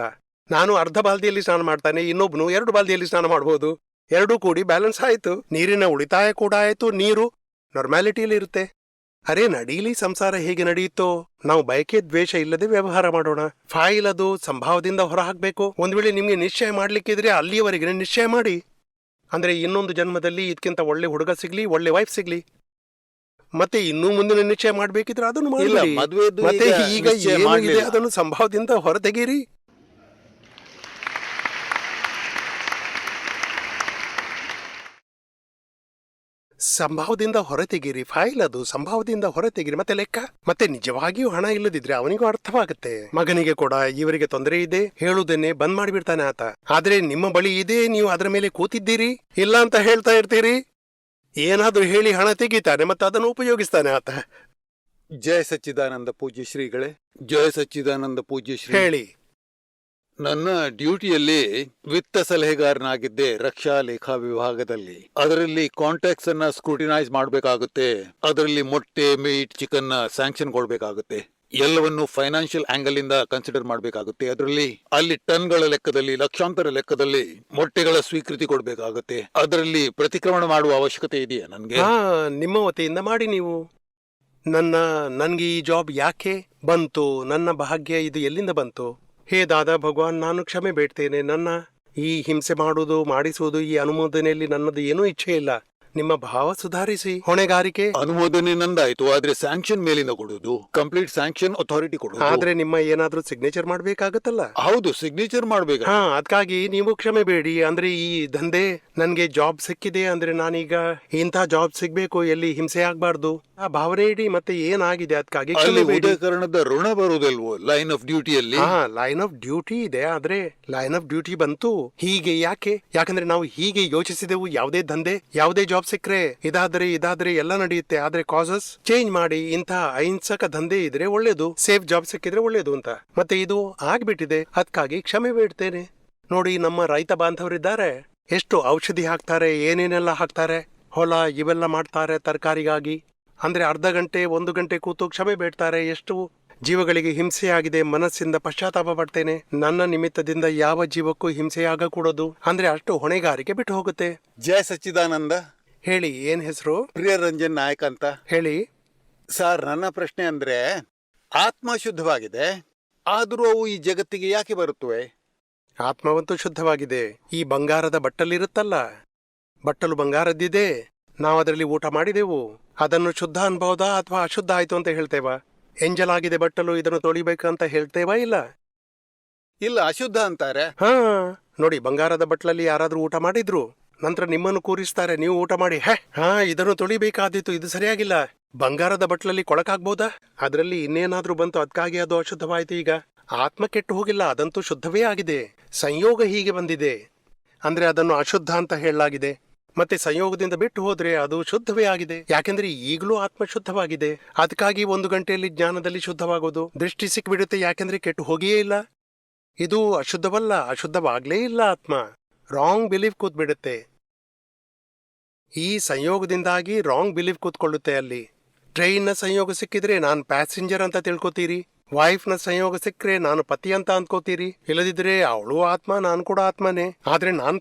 ನಾನು ಅರ್ಧ ಬಾಲ್ದಿಯಲ್ಲಿ ಸ್ನಾನ ಮಾಡ್ತಾನೆ, ಇನ್ನೊಬ್ನು 2 ಬಾಲ್ದಿಯಲ್ಲಿ ಸ್ನಾನ ಮಾಡಬಹುದು. ಎರಡೂ ಕೂಡಿ ಬ್ಯಾಲೆನ್ಸ್ ಆಯ್ತು. ನೀರಿನ ಉಳಿತಾಯ ಕೂಡ ಆಯ್ತು, ನೀರು ನಾರ್ಮ್ಯಾಲಿಟಿಯಲ್ಲಿ ಇರುತ್ತೆ. ಅರೆ, ನಡೀಲಿ ಸಂಸಾರ ಹೇಗೆ ನಡೆಯುತ್ತೋ, ನಾವು ಬಯಕೆ ದ್ವೇಷ ಇಲ್ಲದೆ ವ್ಯವಹಾರ ಮಾಡೋಣ. ಫೈಲ್ ಅದು ಸಂಭಾವದಿಂದ ಹೊರ ಹಾಕ್ಬೇಕು. ಒಂದ್ ವೇಳೆ ನಿಮ್ಗೆ ನಿಶ್ಚಯ ಮಾಡ್ಲಿಕ್ಕಿದ್ರೆ ಅಲ್ಲಿಯವರೆಗೆ ನಿಶ್ಚಯ ಮಾಡಿ. ಅಂದ್ರೆ ಇನ್ನೊಂದು ಜನ್ಮದಲ್ಲಿ ಇದಕ್ಕಿಂತ ಒಳ್ಳೆ ಹುಡುಗ ಸಿಗ್ಲಿ, ಒಳ್ಳೆ ವೈಫ್ ಸಿಗ್ಲಿ. ಮತ್ತೆ ಇನ್ನೂ ಮುಂದಿನ ನಿಶ್ಚಯ ಮಾಡ್ಬೇಕಿದ್ರೆ ಅದನ್ನು ಮಾಡಿ. ಮತ್ತೆ ಈಗ ಏನು ಇದೆ ಅದನ್ನು ಸಂಭಾವದಿಂದ ಹೊರ ತೆಗೀರಿ. ಸಂಭಾವದಿಂದ ಹೊರತೆಗಿರಿ. ಫೈಲ್ ಅದು ಸಂಭಾವದಿಂದ ಹೊರತೆಗಿರಿ. ಮತ್ತೆ ಲೆಕ್ಕ. ಮತ್ತೆ ನಿಜವಾಗಿಯೂ ಹಣ ಇಲ್ಲದಿದ್ರೆ ಅವನಿಗೂ ಅರ್ಥವಾಗುತ್ತೆ. ಮಗನಿಗೆ ಕೂಡ ಇವರಿಗೆ ತೊಂದರೆ ಇದೆ, ಹೇಳುವುದನ್ನೇ ಬಂದ್ ಮಾಡಿಬಿಡ್ತಾನೆ ಆತ. ಆದ್ರೆ ನಿಮ್ಮ ಬಳಿ ಇದೆ, ನೀವು ಅದರ ಮೇಲೆ ಕೂತಿದ್ದೀರಿ, ಇಲ್ಲ ಅಂತ ಹೇಳ್ತಾ ಇರ್ತೀರಿ. ಏನಾದ್ರೂ ಹೇಳಿ ಹಣ ತೆಗಿತಾನೆ, ಮತ್ತೆ ಅದನ್ನು ಉಪಯೋಗಿಸ್ತಾನೆ ಆತ. ಜಯ ಸಚ್ಚಿದಾನಂದ ಪೂಜ್ಯ ಶ್ರೀಗಳೇ, ಜಯ ಸಚ್ಚಿದಾನಂದ ಪೂಜ್ಯ ಶ್ರೀ. ಹೇಳಿ. ನನ್ನ ಡ್ಯೂಟಿಯಲ್ಲಿ ವಿತ್ತ ಸಲಹೆಗಾರನಾಗಿದ್ದೆ ರಕ್ಷಾ ಲೇಖಾ ವಿಭಾಗದಲ್ಲಿ. ಅದರಲ್ಲಿ ಕಾಂಟ್ಯಾಕ್ಟ್ಸ್ ಅನ್ನ ಸ್ಕ್ರೂಟಿನೈಸ್ ಮಾಡಬೇಕಾಗುತ್ತೆ. ಅದರಲ್ಲಿ ಮೊಟ್ಟೆ, ಮೀಟ್, ಚಿಕನ್ ಸ್ಯಾಂಕ್ಷನ್ ಕೊಡ್ಬೇಕಾಗುತ್ತೆ. ಎಲ್ಲವನ್ನು ಫೈನಾನ್ಷಿಯಲ್ ಆಂಗಲ್ ಇಂದ ಕನ್ಸಿಡರ್ ಮಾಡಬೇಕಾಗುತ್ತೆ. ಅದರಲ್ಲಿ ಅಲ್ಲಿ ಟನ್ಗಳ ಲೆಕ್ಕದಲ್ಲಿ, ಲಕ್ಷಾಂತರ ಲೆಕ್ಕದಲ್ಲಿ ಮೊಟ್ಟೆಗಳ ಸ್ವೀಕೃತಿ ಕೊಡ್ಬೇಕಾಗುತ್ತೆ. ಅದರಲ್ಲಿ ಪ್ರತಿಕ್ರಮಣ ಮಾಡುವ ಅವಶ್ಯಕತೆ ಇದೆಯಾ ನನ್ಗೆ? ನಿಮ್ಮ ವತಿಯಿಂದ ಮಾಡಿ ನೀವು. ನನ್ಗೆ ಈ ಜಾಬ್ ಯಾಕೆ ಬಂತು, ನನ್ನ ಭಾಗ್ಯ ಇದು ಎಲ್ಲಿಂದ ಬಂತು? ಹೇ ದಾದಾ ಭಗವಾನ್, ನಾನು ಕ್ಷಮೆ ಬೇಡ್ತೇನೆ. ನನ್ನ ಈ ಹಿಂಸೆ ಮಾಡುವುದು, ಮಾಡಿಸುವುದು, ಈ ಅನುಮೋದನೆಯಲ್ಲಿ ನನ್ನದು ಏನೂ ಇಚ್ಛೆ ಇಲ್ಲ. ನಿಮ್ಮ ಭಾವ ಸುಧಾರಿಸಿ. ಹೊಣೆಗಾರಿಕೆ ಅನುಮೋದನೆ ನಂದಾಯ್ತು, ಆದ್ರೆ ಸ್ಯಾಂಕ್ಷನ್ ಮೇಲಿಂದ ಕೊಡುದು, ಕಂಪ್ಲೀಟ್ ಸ್ಯಾಂಕ್ಷನ್ ಅಥಾರಿಟಿ ಕೊಡುದು. ಆದ್ರೆ ನಿಮ್ಮ ಏನಾದ್ರೂ ಸಿಗ್ನೇಚರ್ ಮಾಡ್ಬೇಕಾಗತ್ತಲ್ಲ? ಹೌದು, ಸಿಗ್ನೇಚರ್ ಮಾಡ್ಬೇಕು. ಅದಕ್ಕಾಗಿ ನೀವು ಕ್ಷಮೆ ಬೇಡಿ. ಅಂದ್ರೆ ಈ ದಂಧೆ ನನ್ಗೆ ಜಾಬ್ ಸಿಕ್ಕಿದೆ ಅಂದ್ರೆ ನಾನೀಗ ಇಂಥ ಜಾಬ್ ಸಿಗ್ಬೇಕು, ಎಲ್ಲಿ ಹಿಂಸೆ ಆಗ್ಬಾರ್ದು, ಆ ಭಾವನೆ ಇಡಿ. ಮತ್ತೆ ಏನಾಗಿದೆ ಅದಕ್ಕಾಗಿ ಕಾರಣದ ಋಣ ಬರುವುದಲ್ವೋ ಲೈನ್ ಆಫ್ ಡ್ಯೂಟಿಯಲ್ಲಿ? ಲೈನ್ ಆಫ್ ಡ್ಯೂಟಿ ಇದೆ, ಆದ್ರೆ ಲೈನ್ ಆಫ್ ಡ್ಯೂಟಿ ಬಂತು ಹೀಗೆ ಯಾಕೆ? ಯಾಕಂದ್ರೆ ನಾವು ಹೀಗೆ ಯೋಚಿಸಿದೆವು, ಯಾವುದೇ ದಂಧೆ, ಯಾವುದೇ ಜಾಬ್ ಸಿಕ್ಕ್ರೆ ಇದಾದ್ರೆ ಎಲ್ಲ ನಡೆಯುತ್ತೆ. ಆದ್ರೆ ಕಾಸಸ್ ಚೇಂಜ್ ಮಾಡಿ, ಇಂಥ ಅಹಿಂಸಕ ದಂಧೆ ಇದ್ರೆ ಒಳ್ಳೇದು, ಸೇಫ್ ಜಾಬ್ ಸಿಕ್ಕಿದ್ರೆ ಒಳ್ಳೇದು ಅಂತ. ಮತ್ತೆ ಇದು ಆಗ್ಬಿಟ್ಟಿದೆ, ಅದಕ್ಕಾಗಿ ಕ್ಷಮೆ ಬೇಡ್ತೇನೆ. ನೋಡಿ, ನಮ್ಮ ರೈತ ಬಾಂಧವರಿದ್ದಾರೆ, ಎಷ್ಟು ಔಷಧಿ ಹಾಕ್ತಾರೆ, ಏನೇನೆಲ್ಲ ಹಾಕ್ತಾರೆ, ಹೊಲ ಇವೆಲ್ಲ ಮಾಡ್ತಾರೆ ತರಕಾರಿಗಾಗಿ. ಅಂದ್ರೆ ಅರ್ಧ ಗಂಟೆ 1 ಗಂಟೆ ಕೂತು ಕ್ಷಮೆ ಬೇಡ್ತಾರೆ. ಎಷ್ಟು ಜೀವಗಳಿಗೆ ಹಿಂಸೆಯಾಗಿದೆ, ಮನಸ್ಸಿಂದ ಪಶ್ಚಾತ್ತಾಪ ಪಡ್ತೇನೆ, ನನ್ನ ನಿಮಿತ್ತದಿಂದ ಯಾವ ಜೀವಕ್ಕೂ ಹಿಂಸೆಯಾಗಕೂಡದು, ಅಂದ್ರೆ ಅಷ್ಟು ಹೊಣೆಗಾರಿಕೆ ಬಿಟ್ಟು ಹೋಗುತ್ತೆ. ಜಯ ಸಚ್ಚಿದಾನಂದ. ಹೇಳಿ, ಏನ್ ಹೆಸರು? ಪ್ರಿಯರಂಜನ್ ನಾಯಕ್ ಅಂತ. ಹೇಳಿ. ಸರ್, ನನ್ನ ಪ್ರಶ್ನೆ ಅಂದ್ರೆ, ಆತ್ಮ ಶುದ್ಧವಾಗಿದೆ, ಆದರೂ ಅವು ಈ ಜಗತ್ತಿಗೆ ಯಾಕೆ ಬರುತ್ತವೆ? ಆತ್ಮವಂತೂ ಶುದ್ಧವಾಗಿದೆ. ಈ ಬಂಗಾರದ ಬಟ್ಟಲಿರುತ್ತಲ್ಲ, ಬಟ್ಟಲು ಬಂಗಾರದ್ದಿದೆ, ನಾವದರಲ್ಲಿ ಊಟ ಮಾಡಿದೆವು, ಅದನ್ನು ಶುದ್ಧ ಅನ್ಬಹುದಾ ಅಥವಾ ಅಶುದ್ಧ ಆಯ್ತು ಅಂತ ಹೇಳ್ತೇವಾ? ಎಂಜಲಾಗಿದೆ ಬಟ್ಟಲು, ಇದನ್ನು ತೊಳಿಬೇಕಂತ ಹೇಳ್ತೇವಾ? ಇಲ್ಲ. ಇಲ್ಲ, ಅಶುದ್ಧ ಅಂತಾರೆ. ಹಾ ನೋಡಿ, ಬಂಗಾರದ ಬಟ್ಲಲ್ಲಿ ಯಾರಾದ್ರೂ ಊಟ ಮಾಡಿದ್ರು, ನಂತರ ನಿಮ್ಮನ್ನು ಕೂರಿಸ್ತಾರೆ, ನೀವು ಊಟ ಮಾಡಿ, ಇದನ್ನು ತೊಳಿಬೇಕಾದಿತ್ತು, ಇದು ಸರಿಯಾಗಿಲ್ಲ. ಬಂಗಾರದ ಬಟ್ಲಲ್ಲಿ ಕೊಳಕಾಗ್ಬೋದಾ? ಅದರಲ್ಲಿ ಇನ್ನೇನಾದ್ರೂ ಬಂತು, ಅದಕ್ಕಾಗಿ ಅದು ಅಶುದ್ಧವಾಯ್ತು. ಈಗ ಆತ್ಮ ಕೆಟ್ಟು ಹೋಗಿಲ್ಲ, ಅದಂತೂ ಶುದ್ಧವೇ ಆಗಿದೆ. ಸಂಯೋಗ ಹೀಗೆ ಬಂದಿದೆ ಅಂದ್ರೆ ಅದನ್ನು ಅಶುದ್ಧ ಅಂತ ಹೇಳಲಾಗಿದೆ. ಮತ್ತೆ ಸಂಯೋಗದಿಂದ ಬಿಟ್ಟು ಹೋದ್ರೆ ಅದು ಶುದ್ಧವೇ ಆಗಿದೆ. ಯಾಕೆಂದ್ರೆ ಈಗಲೂ ಆತ್ಮ ಶುದ್ಧವಾಗಿದೆ. ಅದಕ್ಕಾಗಿ 1 ಗಂಟೆಯಲ್ಲಿ ಜ್ಞಾನದಲ್ಲಿ ಶುದ್ಧವಾಗೋದು, ದೃಷ್ಟಿ ಸಿಕ್ಬಿಡುತ್ತೆ. ಯಾಕೆಂದ್ರೆ ಕೆಟ್ಟು ಹೋಗಿಯೇ ಇಲ್ಲ. ಇದು ಅಶುದ್ಧವಲ್ಲ, ಅಶುದ್ಧವಾಗ್ಲೇ ಇಲ್ಲ. ಆತ್ಮ ರಾಂಗ್ ಬಿಲೀಫ್ ಕೂತ್ಬಿಡುತ್ತೆ. ಈ ಸಂಯೋಗದಿಂದಾಗಿ ರಾಂಗ್ ಬಿಲೀಫ್ ಕೂತ್ಕೊಳ್ಳುತ್ತೆ. ಅಲ್ಲಿ ಟ್ರೈನ್ನ ಸಂಯೋಗ ಸಿಕ್ಕಿದ್ರೆ ನಾನು ಪ್ಯಾಸೆಂಜರ್ ಅಂತ ತಿಳ್ಕೊತೀರಿ, ವೈಫ್ನ ಸಂಯೋಗ ಸಿಕ್ಕರೆ ನಾನು ಪತಿ ಅಂತ ಅಂದ್ಕೋತೀರಿ. ಇಲ್ಲದಿದ್ರೆ ಅವಳು ಆತ್ಮ, ನಾನು ಕೂಡ ಆತ್ಮನೇ. ಆದ್ರೆ ನಾನ್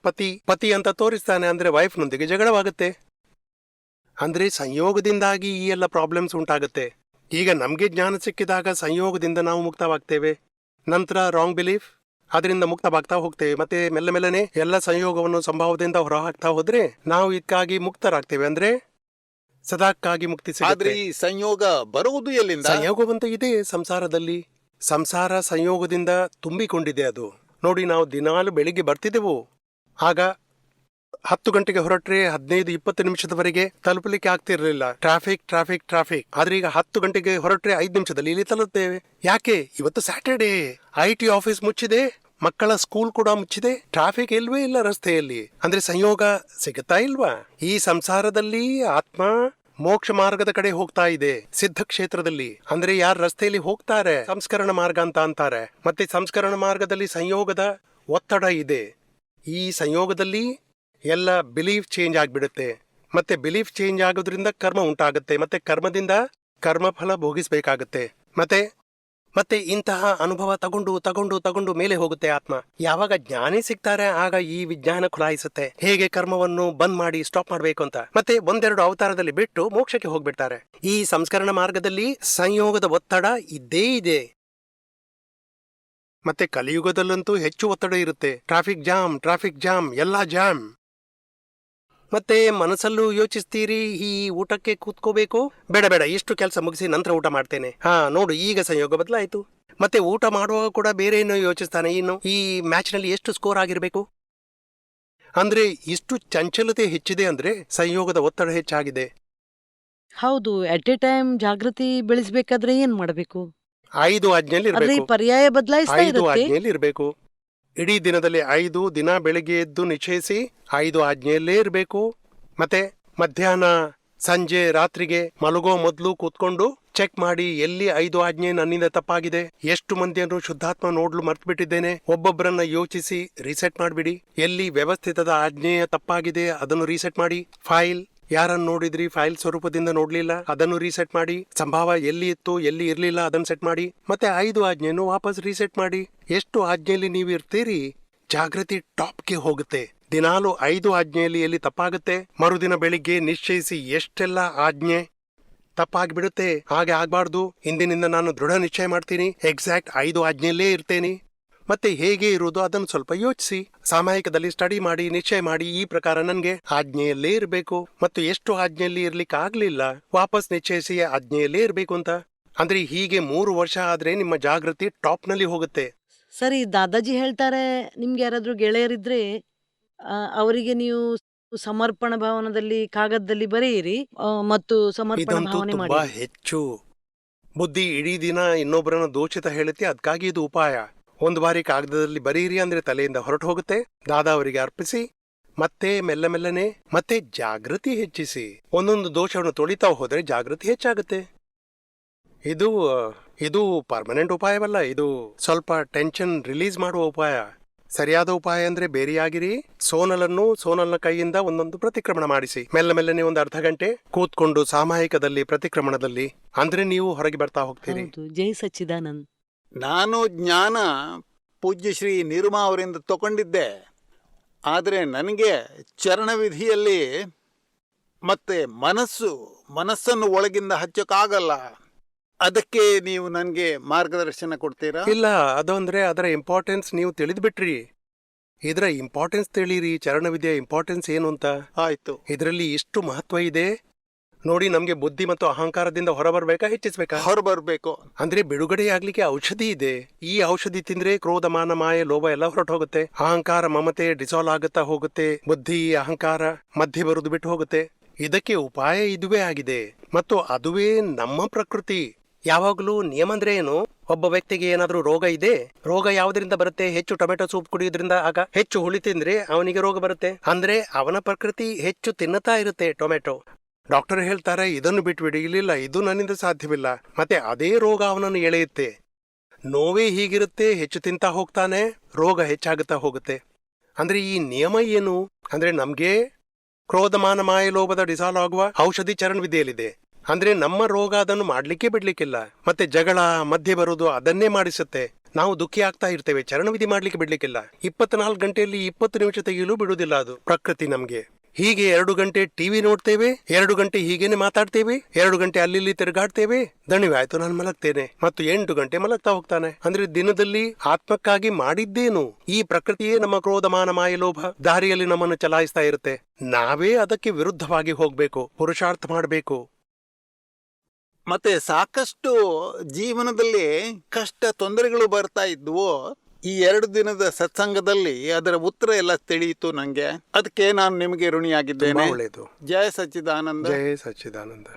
ಪತಿ ಅಂತ ತೋರಿಸ್ತಾನೆ ಅಂದ್ರೆ ವೈಫ್ನೊಂದಿಗೆ ಜಗಳವಾಗುತ್ತೆ. ಅಂದ್ರೆ ಸಂಯೋಗದಿಂದಾಗಿ ಈ ಎಲ್ಲ ಪ್ರಾಬ್ಲಮ್ಸ್ ಉಂಟಾಗುತ್ತೆ. ಈಗ ನಮ್ಗೆ ಜ್ಞಾನ ಸಿಕ್ಕಿದಾಗ ಸಂಯೋಗದಿಂದ ನಾವು ಮುಕ್ತವಾಗ್ತೇವೆ. ನಂತರ ರಾಂಗ್ ಬಿಲೀಫ್, ಅದರಿಂದ ಮುಕ್ತವಾಗ್ತಾ ಹೋಗ್ತೇವೆ. ಮತ್ತೆ ಮೆಲ್ಲನೆ ಎಲ್ಲ ಸಂಯೋಗವನ್ನು ಸಂಭಾವದಿಂದ ಹೊರ ಹಾಕ್ತಾ ಹೋದ್ರೆ ನಾವು ಇದಕ್ಕಾಗಿ ಮುಕ್ತರಾಗ್ತೇವೆ. ಅಂದ್ರೆ ಸದಾಕ್ಕಾಗಿ ಮುಕ್ತಿ ಆದ್ರೆ ಸಿಗುತ್ತೆ. ಈ ಸಂಯೋಗ ಬರುವುದು ಎಲ್ಲಿಂದ? ಸಂಯೋಗವಂತೂ ಇದೆ ಸಂಸಾರದಲ್ಲಿ. ಸಂಸಾರ ಸಂಯೋಗದಿಂದ ತುಂಬಿಕೊಂಡಿದೆ. ಅದು ನೋಡಿ, ನಾವು ದಿನಾಲು ಬೆಳಿಗ್ಗೆ ಬರ್ತಿದ್ದೆವು, ಆಗ 10 ಗಂಟೆಗೆ ಹೊರಟ್ರೆ 15-20 ನಿಮಿಷದವರೆಗೆ ತಲುಪಲಿಕ್ಕೆ ಆಗ್ತಿರ್ಲಿಲ್ಲ. ಟ್ರಾಫಿಕ್. ಆದ್ರೆ ಈಗ 10 ಗಂಟೆಗೆ ಹೊರಟ್ರೆ 5 ನಿಮಿಷದಲ್ಲಿ ಇಲ್ಲಿ ತಲುಪುತ್ತೇವೆ. ಯಾಕೆ? ಇವತ್ತು ಸ್ಯಾಟರ್ಡೇ, IT ಆಫೀಸ್ ಮುಚ್ಚಿದೆ, ಮಕ್ಕಳ ಸ್ಕೂಲ್ ಕೂಡ ಮುಚ್ಚಿದೆ, ಟ್ರಾಫಿಕ್ ಇಲ್ವೇ ಇಲ್ಲ ರಸ್ತೆಯಲ್ಲಿ. ಅಂದ್ರೆ ಸಂಯೋಗ ಸಿಗುತ್ತಾ ಇಲ್ವಾ? ಈ ಸಂಸಾರದಲ್ಲಿ ಆತ್ಮ ಮೋಕ್ಷ ಮಾರ್ಗದ ಕಡೆ ಹೋಗ್ತಾ ಇದೆ, ಸಿದ್ಧ ಕ್ಷೇತ್ರದಲ್ಲಿ. ಅಂದ್ರೆ ಯಾರು ರಸ್ತೆಯಲ್ಲಿ ಹೋಗ್ತಾರೆ, ಸಂಸ್ಕರಣ ಮಾರ್ಗ ಅಂತ ಅಂತಾರೆ. ಮತ್ತೆ ಸಂಸ್ಕರಣ ಮಾರ್ಗದಲ್ಲಿ ಸಂಯೋಗದ ಒತ್ತಡ ಇದೆ. ಈ ಸಂಯೋಗದಲ್ಲಿ ಎಲ್ಲ ಬಿಲೀಫ್ ಚೇಂಜ್ ಆಗ್ಬಿಡುತ್ತೆ. ಮತ್ತೆ ಬಿಲೀಫ್ ಚೇಂಜ್ ಆಗೋದ್ರಿಂದ ಕರ್ಮ ಉಂಟಾಗುತ್ತೆ. ಮತ್ತೆ ಕರ್ಮದಿಂದ ಕರ್ಮಫಲ ಭೋಗಿಸ್ಬೇಕಾಗತ್ತೆ. ಮತ್ತೆ ಇಂತಹ ಅನುಭವ ತಗೊಂಡು ಮೇಲೆ ಹೋಗುತ್ತೆ ಆತ್ಮ. ಯಾವಾಗ ಜ್ಞಾನಿ ಸಿಗ್ತಾರೆ ಆಗ ಈ ವಿಜ್ಞಾನ ಖುಲಾಯಿಸುತ್ತೆ, ಹೇಗೆ ಕರ್ಮವನ್ನು ಬಂದ್ ಮಾಡಿ ಸ್ಟಾಪ್ ಮಾಡ್ಬೇಕು ಅಂತ. ಮತ್ತೆ 1-2 ಅವತಾರದಲ್ಲಿ ಬಿಟ್ಟು ಮೋಕ್ಷಕ್ಕೆ ಹೋಗ್ಬಿಡ್ತಾರೆ. ಈ ಸಂಸ್ಕರಣ ಮಾರ್ಗದಲ್ಲಿ ಸಂಯೋಗದ ಒತ್ತಡ ಇದ್ದೇ ಇದೆ. ಮತ್ತೆ ಕಲಿಯುಗದಲ್ಲಂತೂ ಹೆಚ್ಚು ಒತ್ತಡ ಇರುತ್ತೆ. ಟ್ರಾಫಿಕ್ ಜಾಮ್, ಎಲ್ಲಾ ಜಾಮ್. ಮತ್ತೆ ಮನಸ್ಸಲ್ಲೂ ಯೋಚಿಸ್ತೀರಿ, ಈ ಊಟಕ್ಕೆ ಕೂತ್ಕೋಬೇಕು, ಬೇಡ, ಇಷ್ಟು ಕೆಲಸ ಮುಗಿಸಿ ನಂತರ ಊಟ ಮಾಡ್ತೇನೆ. ನೋಡು, ಈಗ ಸಂಯೋಗ ಬದಲಾಯಿತು. ಮತ್ತೆ ಊಟ ಮಾಡುವಾಗ ಕೂಡ ಬೇರೆ ಏನೋ ಯೋಚಿಸ್ತಾನೆ, ಇನ್ನು ಈ ಮ್ಯಾಚ್ನಲ್ಲಿ ಎಷ್ಟು ಸ್ಕೋರ್ ಆಗಿರ್ಬೇಕು. ಅಂದ್ರೆ ಇಷ್ಟು ಚಂಚಲತೆ ಹೆಚ್ಚಿದೆ ಅಂದ್ರೆ ಸಂಯೋಗದ ಒತ್ತಡ ಹೆಚ್ಚಾಗಿದೆ. ಹೌದು, ಅಟ್ ಎ ಟೈಮ್ ಜಾಗೃತಿ ಬೆಳೆಸ್ಬೇಕಾದ್ರೆ ಏನ್ ಮಾಡಬೇಕು? 5 ಆಜ್ಞೆಯಲ್ಲಿ ಆದ್ರೆ ಈ ಇರಬೇಕು. ಪರ್ಯಾಯ ಬದಲಾಯಿಸ್ತಾ 5 ಇರುತ್ತೆ. ಆಜ್ಞೆಯಲ್ಲಿ ಇರಬೇಕು. ಇಡೀ ದಿನದಲ್ಲಿ 5 ದಿನ ಬೆಳಿಗ್ಗೆ ಎದ್ದು ನಿಶ್ಚಯಿಸಿ 5 ಆಜ್ಞೆಯಲ್ಲೇ ಇರಬೇಕು. ಮತ್ತೆ ಮಧ್ಯಾಹ್ನ, ಸಂಜೆ, ರಾತ್ರಿಗೆ ಮಲಗೋ ಮೊದಲು ಕೂತ್ಕೊಂಡು ಚೆಕ್ ಮಾಡಿ, ಎಲ್ಲಿ 5 ಆಜ್ಞೆ ನನ್ನಿಂದ ತಪ್ಪಾಗಿದೆ, ಎಷ್ಟು ಮಂದಿಯನ್ನು ಶುದ್ಧಾತ್ಮ ನೋಡ್ಲು ಮರ್ತು ಬಿಟ್ಟಿದ್ದೇನೆ, ಒಬ್ಬೊಬ್ಬರನ್ನ ಯೋಚಿಸಿ ರೀಸೆಟ್ ಮಾಡಿಬಿಡಿ. ಎಲ್ಲಿ ವ್ಯವಸ್ಥಿತದ ಆಜ್ಞೆಯ ತಪ್ಪಾಗಿದೆ ಅದನ್ನು ರೀಸೆಟ್ ಮಾಡಿ. ಫೈಲ್ ಯಾರನ್ನು ನೋಡಿದ್ರಿ, ಫೈಲ್ ಸ್ವರೂಪದಿಂದ ನೋಡ್ಲಿಲ್ಲ, ಅದನ್ನು ರೀಸೆಟ್ ಮಾಡಿ. ಸಂಭಾವ ಎಲ್ಲಿ ಇತ್ತು, ಎಲ್ಲಿ ಇರ್ಲಿಲ್ಲ, ಅದನ್ನು ಸೆಟ್ ಮಾಡಿ. ಮತ್ತೆ 5 ಆಜ್ಞೆಯನ್ನು ವಾಪಸ್ ರೀಸೆಟ್ ಮಾಡಿ. ಎಷ್ಟು ಆಜ್ಞೆಯಲ್ಲಿ ನೀವು ಇರ್ತೀರಿ, ಜಾಗೃತಿ ಟಾಪ್ಗೆ ಹೋಗುತ್ತೆ. ದಿನಾಲು 5 ಆಜ್ಞೆಯಲ್ಲಿ ಎಲ್ಲಿ ತಪ್ಪಾಗುತ್ತೆ, ಮರುದಿನ ಬೆಳಿಗ್ಗೆ ನಿಶ್ಚಯಿಸಿ ಎಷ್ಟೆಲ್ಲ ಆಜ್ಞೆ ತಪ್ಪಾಗ್ಬಿಡುತ್ತೆ. ಹಾಗೆ ಆಗ್ಬಾರ್ದು, ಇಂದಿನಿಂದ ನಾನು ದೃಢ ನಿಶ್ಚಯ ಮಾಡ್ತೀನಿ, ಎಕ್ಸಾಕ್ಟ್ 5 ಆಜ್ಞೆಯಲ್ಲೇ ಇರ್ತೇನೆ. ಮತ್ತೆ ಹೇಗೆ ಇರುವುದು ಅದನ್ನು ಸ್ವಲ್ಪ ಯೋಚಿಸಿ, ಸಾಮಾಯಿಕದಲ್ಲಿ ಸ್ಟಡಿ ಮಾಡಿ ನಿಶ್ಚಯ ಮಾಡಿ, ಈ ಪ್ರಕಾರ ನನ್ಗೆ ಆಜ್ಞೆಯಲ್ಲೇ ಇರಬೇಕು. ಮತ್ತು ಎಷ್ಟು ಆಜ್ಞೆಯಲ್ಲಿ ಇರ್ಲಿಕ್ಕೆ ಆಗ್ಲಿಲ್ಲ, ವಾಪಸ್ ನಿಶ್ಚಯಿಸಿ ಆಜ್ಞೆಯಲ್ಲೇ ಇರಬೇಕು ಅಂತ. ಅಂದ್ರೆ ಹೀಗೆ 3 ವರ್ಷ ಆದ್ರೆ ನಿಮ್ಮ ಜಾಗೃತಿ ಟಾಪ್ ನಲ್ಲಿ ಹೋಗುತ್ತೆ. ಸರಿ, ದಾದಾಜಿ ಹೇಳ್ತಾರೆ, ನಿಮ್ಗೆ ಯಾರಾದ್ರೂ ಗೆಳೆಯರಿದ್ರೆ ಅವರಿಗೆ ನೀವು ಸಮರ್ಪಣ ಭಾವನದಲ್ಲಿ ಕಾಗದದಲ್ಲಿ ಬರೆಯಿರಿ ಮತ್ತು ಸಮರ್ಪಣ ಇದಂತೂ ಭಾವನೆ ತುಂಬಾ ಮಾಡಿ. ಹೆಚ್ಚು. ಬುದ್ಧಿ ಇಡೀ ದಿನ ಇನ್ನೊಬ್ಬರನ್ನ ದೋಷಿತ ಹೇಳುತ್ತೆ, ಅದಕ್ಕಾಗಿ ಇದು ಉಪಾಯ. 1 ಬಾರಿ ಕಾಗದದಲ್ಲಿ ಬರೀರಿ, ಅಂದ್ರೆ ತಲೆಯಿಂದ ಹೊರಟು ಹೋಗುತ್ತೆ. ದಾದಾ ಅವರಿಗೆ ಅರ್ಪಿಸಿ, ಮತ್ತೆ ಮೆಲ್ಲನೆ ಮತ್ತೆ ಜಾಗೃತಿ ಹೆಚ್ಚಿಸಿ. ಒಂದೊಂದು ದೋಷವನ್ನು ತೊಳಿತಾ ಹೋದ್ರೆ ಜಾಗೃತಿ ಹೆಚ್ಚಾಗುತ್ತೆ. ಇದು ಪರ್ಮನೆಂಟ್ ಉಪಾಯವಲ್ಲ, ಇದು ಸ್ವಲ್ಪ ಟೆನ್ಷನ್ ರಿಲೀಸ್ ಮಾಡುವ ಉಪಾಯ. ಸರಿಯಾದ ಉಪಾಯ ಅಂದ್ರೆ ಬೇರೆಯಾಗಿರಿ. ಸೋನಲ್ನ ಕೈಯಿಂದ ಒಂದೊಂದು ಪ್ರತಿಕ್ರಮಣ ಮಾಡಿಸಿ. ಮೆಲ್ಲ ಮೆಲ್ಲನೆ ಒಂದು ಅರ್ಧ ಗಂಟೆ ಕೂತ್ಕೊಂಡು ಸಾಮಾಯಿಕದಲ್ಲಿ ಪ್ರತಿಕ್ರಮಣದಲ್ಲಿ ಅಂದ್ರೆ ನೀವು ಹೊರಗೆ ಬರ್ತಾ ಹೋಗ್ತೀರಿ. ಹೌದು. ಜೈ ಸಚ್ಚಿದಾನಂದ್. ನಾನು ಜ್ಞಾನ ಪೂಜ್ಯ ಶ್ರೀ ನಿರುಮಾ ಅವರಿಂದ ತಗೊಂಡಿದ್ದೆ. ಆದರೆ ನನಗೆ ಚರಣವಿಧಿಯಲ್ಲಿ ಮತ್ತೆ ಮನಸ್ಸನ್ನು ಒಳಗಿಂದ ಹಚ್ಚಕ್ಕಾಗಲ್ಲ. ಅದಕ್ಕೆ ನೀವು ನನಗೆ ಮಾರ್ಗದರ್ಶನ ಕೊಡ್ತೀರಾ? ಇಲ್ಲ, ಅದು ಅಂದ್ರೆ ಅದರ ಇಂಪಾರ್ಟೆನ್ಸ್ ನೀವು ತಿಳಿದ್ಬಿಟ್ರಿ. ಇದರ ಇಂಪಾರ್ಟೆನ್ಸ್ ತಿಳಿರಿ. ಚರಣವಿದ್ಯೆಯ ಇಂಪಾರ್ಟೆನ್ಸ್ ಏನು ಅಂತ. ಆಯ್ತು. ಇದರಲ್ಲಿ ಎಷ್ಟು ಮಹತ್ವ ಇದೆ ನೋಡಿ. ನಮ್ಗೆ ಬುದ್ಧಿ ಮತ್ತು ಅಹಂಕಾರದಿಂದ ಹೊರಬರ್ಬೇಕಾ ಹೆಚ್ಚಿಸ್ಬೇಕಾ? ಹೊರಬರ್ಬೇಕು. ಅಂದ್ರೆ ಬಿಡುಗಡೆ ಆಗ್ಲಿಕ್ಕೆ ಔಷಧಿ ಇದೆ. ಈ ಔಷಧಿ ತಿಂದ್ರೆ ಕ್ರೋಧ, ಮಾನ, ಮಾಯೆ, ಲೋಭ ಎಲ್ಲ ಹೊರಟು ಹೋಗುತ್ತೆ. ಅಹಂಕಾರ, ಮಮತೆ ಡಿಸಾಲ್ವ್ ಆಗುತ್ತಾ ಹೋಗುತ್ತೆ. ಬುದ್ಧಿ, ಅಹಂಕಾರ ಮಧ್ಯೆ ಬರುದು ಬಿಟ್ಟು ಹೋಗುತ್ತೆ. ಇದಕ್ಕೆ ಉಪಾಯ ಇದುವೇ ಆಗಿದೆ ಮತ್ತು ಅದುವೇ ನಮ್ಮ ಪ್ರಕೃತಿ. ಯಾವಾಗಲೂ ನಿಯಮ ಅಂದ್ರೆ ಏನು? ಒಬ್ಬ ವ್ಯಕ್ತಿಗೆ ಏನಾದ್ರೂ ರೋಗ ಇದೆ, ರೋಗ ಯಾವುದರಿಂದ ಬರುತ್ತೆ? ಹೆಚ್ಚು ಟೊಮೆಟೊ ಸೂಪ್ ಕುಡಿಯೋದ್ರಿಂದ. ಆಗ ಹೆಚ್ಚು ಹುಳಿ ತಿಂದ್ರೆ ಅವನಿಗೆ ರೋಗ ಬರುತ್ತೆ. ಅಂದ್ರೆ ಅವನ ಪ್ರಕೃತಿ ಹೆಚ್ಚು ತಿನ್ನುತ್ತಾ ಇರುತ್ತೆ ಟೊಮೆಟೊ. ಡಾಕ್ಟರ್ ಹೇಳ್ತಾರೆ ಇದನ್ನು ಬಿಟ್ಬಿಡಿ. ಇಲ್ಲಿಲ್ಲ, ಇದು ನನ್ನಿಂದ ಸಾಧ್ಯವಿಲ್ಲ. ಮತ್ತೆ ಅದೇ ರೋಗ ಅವನನ್ನು ಎಳೆಯುತ್ತೆ. ನೋವೇ ಹೀಗಿರುತ್ತೆ, ಹೆಚ್ಚು ತಿಂತಾ ಹೋಗ್ತಾನೆ, ರೋಗ ಹೆಚ್ಚಾಗುತ್ತಾ ಹೋಗುತ್ತೆ. ಅಂದ್ರೆ ಈ ನಿಯಮ ಏನು ಅಂದ್ರೆ ನಮ್ಗೆ ಕ್ರೋಧ, ಮಾನ, ಮಾಯ, ಲೋಭದ ಡಿಸಾಲ್ವ್ ಆಗುವ ಔಷಧಿ ಚರಣವಿದೆಯಲ್ಲಿದೆ. ಅಂದ್ರೆ ನಮ್ಮ ರೋಗ ಅದನ್ನು ಮಾಡ್ಲಿಕ್ಕೆ ಬಿಡ್ಲಿಕ್ಕಿಲ್ಲ. ಮತ್ತೆ ಜಗಳ ಮಧ್ಯೆ ಬರುವುದು ಅದನ್ನೇ ಮಾಡಿಸುತ್ತೆ. ನಾವು ದುಃಖಿ ಆಗ್ತಾ ಇರ್ತೇವೆ. ಚರಣವಿಧಿ ಮಾಡ್ಲಿಕ್ಕೆ ಬಿಡ್ಲಿಕ್ಕಿಲ್ಲ. 24 ಗಂಟೆಯಲ್ಲಿ 20 ನಿಮಿಷ ತೆಗೆಯಲು ಬಿಡುವುದಿಲ್ಲ ಅದು ಪ್ರಕೃತಿ ನಮ್ಗೆ. ಹೀಗೆ 2 ಗಂಟೆ ಟಿವಿ ನೋಡ್ತೇವೆ, 2 ಗಂಟೆ ಹೀಗೇನೆ ಮಾತಾಡ್ತೇವೆ, 2 ಗಂಟೆ ಅಲ್ಲಿ ತಿರುಗಾಡ್ತೇವೆ. ದಣಿವೆ ಆಯ್ತು, ನಾನು ಮಲಗ್ತೇನೆ. ಮತ್ತು 8 ಗಂಟೆ ಮಲಗ್ತಾ ಹೋಗ್ತಾನೆ. ಅಂದ್ರೆ ದಿನದಲ್ಲಿ ಆತ್ಮಕ್ಕಾಗಿ ಮಾಡಿದ್ದೇನು? ಈ ಪ್ರಕೃತಿಯೇ ನಮ್ಮ ಕ್ರೋಧ, ಮಾನ, ಮಾಯ, ಲೋಭ ದಾರಿಯಲ್ಲಿ ನಮ್ಮನ್ನು ಚಲಾಯಿಸ್ತಾ ಇರುತ್ತೆ. ನಾವೇ ಅದಕ್ಕೆ ವಿರುದ್ಧವಾಗಿ ಹೋಗ್ಬೇಕು, ಪುರುಷಾರ್ಥ ಮಾಡಬೇಕು. ಮತ್ತೆ ಸಾಕಷ್ಟು ಜೀವನದಲ್ಲಿ ಕಷ್ಟ ತೊಂದರೆಗಳು ಬರ್ತಾ ಇದ್ವು. ಈ 2 ದಿನದ ಸತ್ಸಂಗದಲ್ಲಿ ಅದರ ಉತ್ತರ ಎಲ್ಲ ತಿಳಿಯಿತು ನಂಗೆ. ಅದಕ್ಕೆ ನಾನು ನಿಮಗೆ ಋಣಿಯಾಗಿದ್ದೇನೆ. ಒಳ್ಳೆಯದು. ಜಯ ಸಚ್ಚಿದಾನಂದ. ಜಯ ಸಚ್ಚಿದಾನಂದ.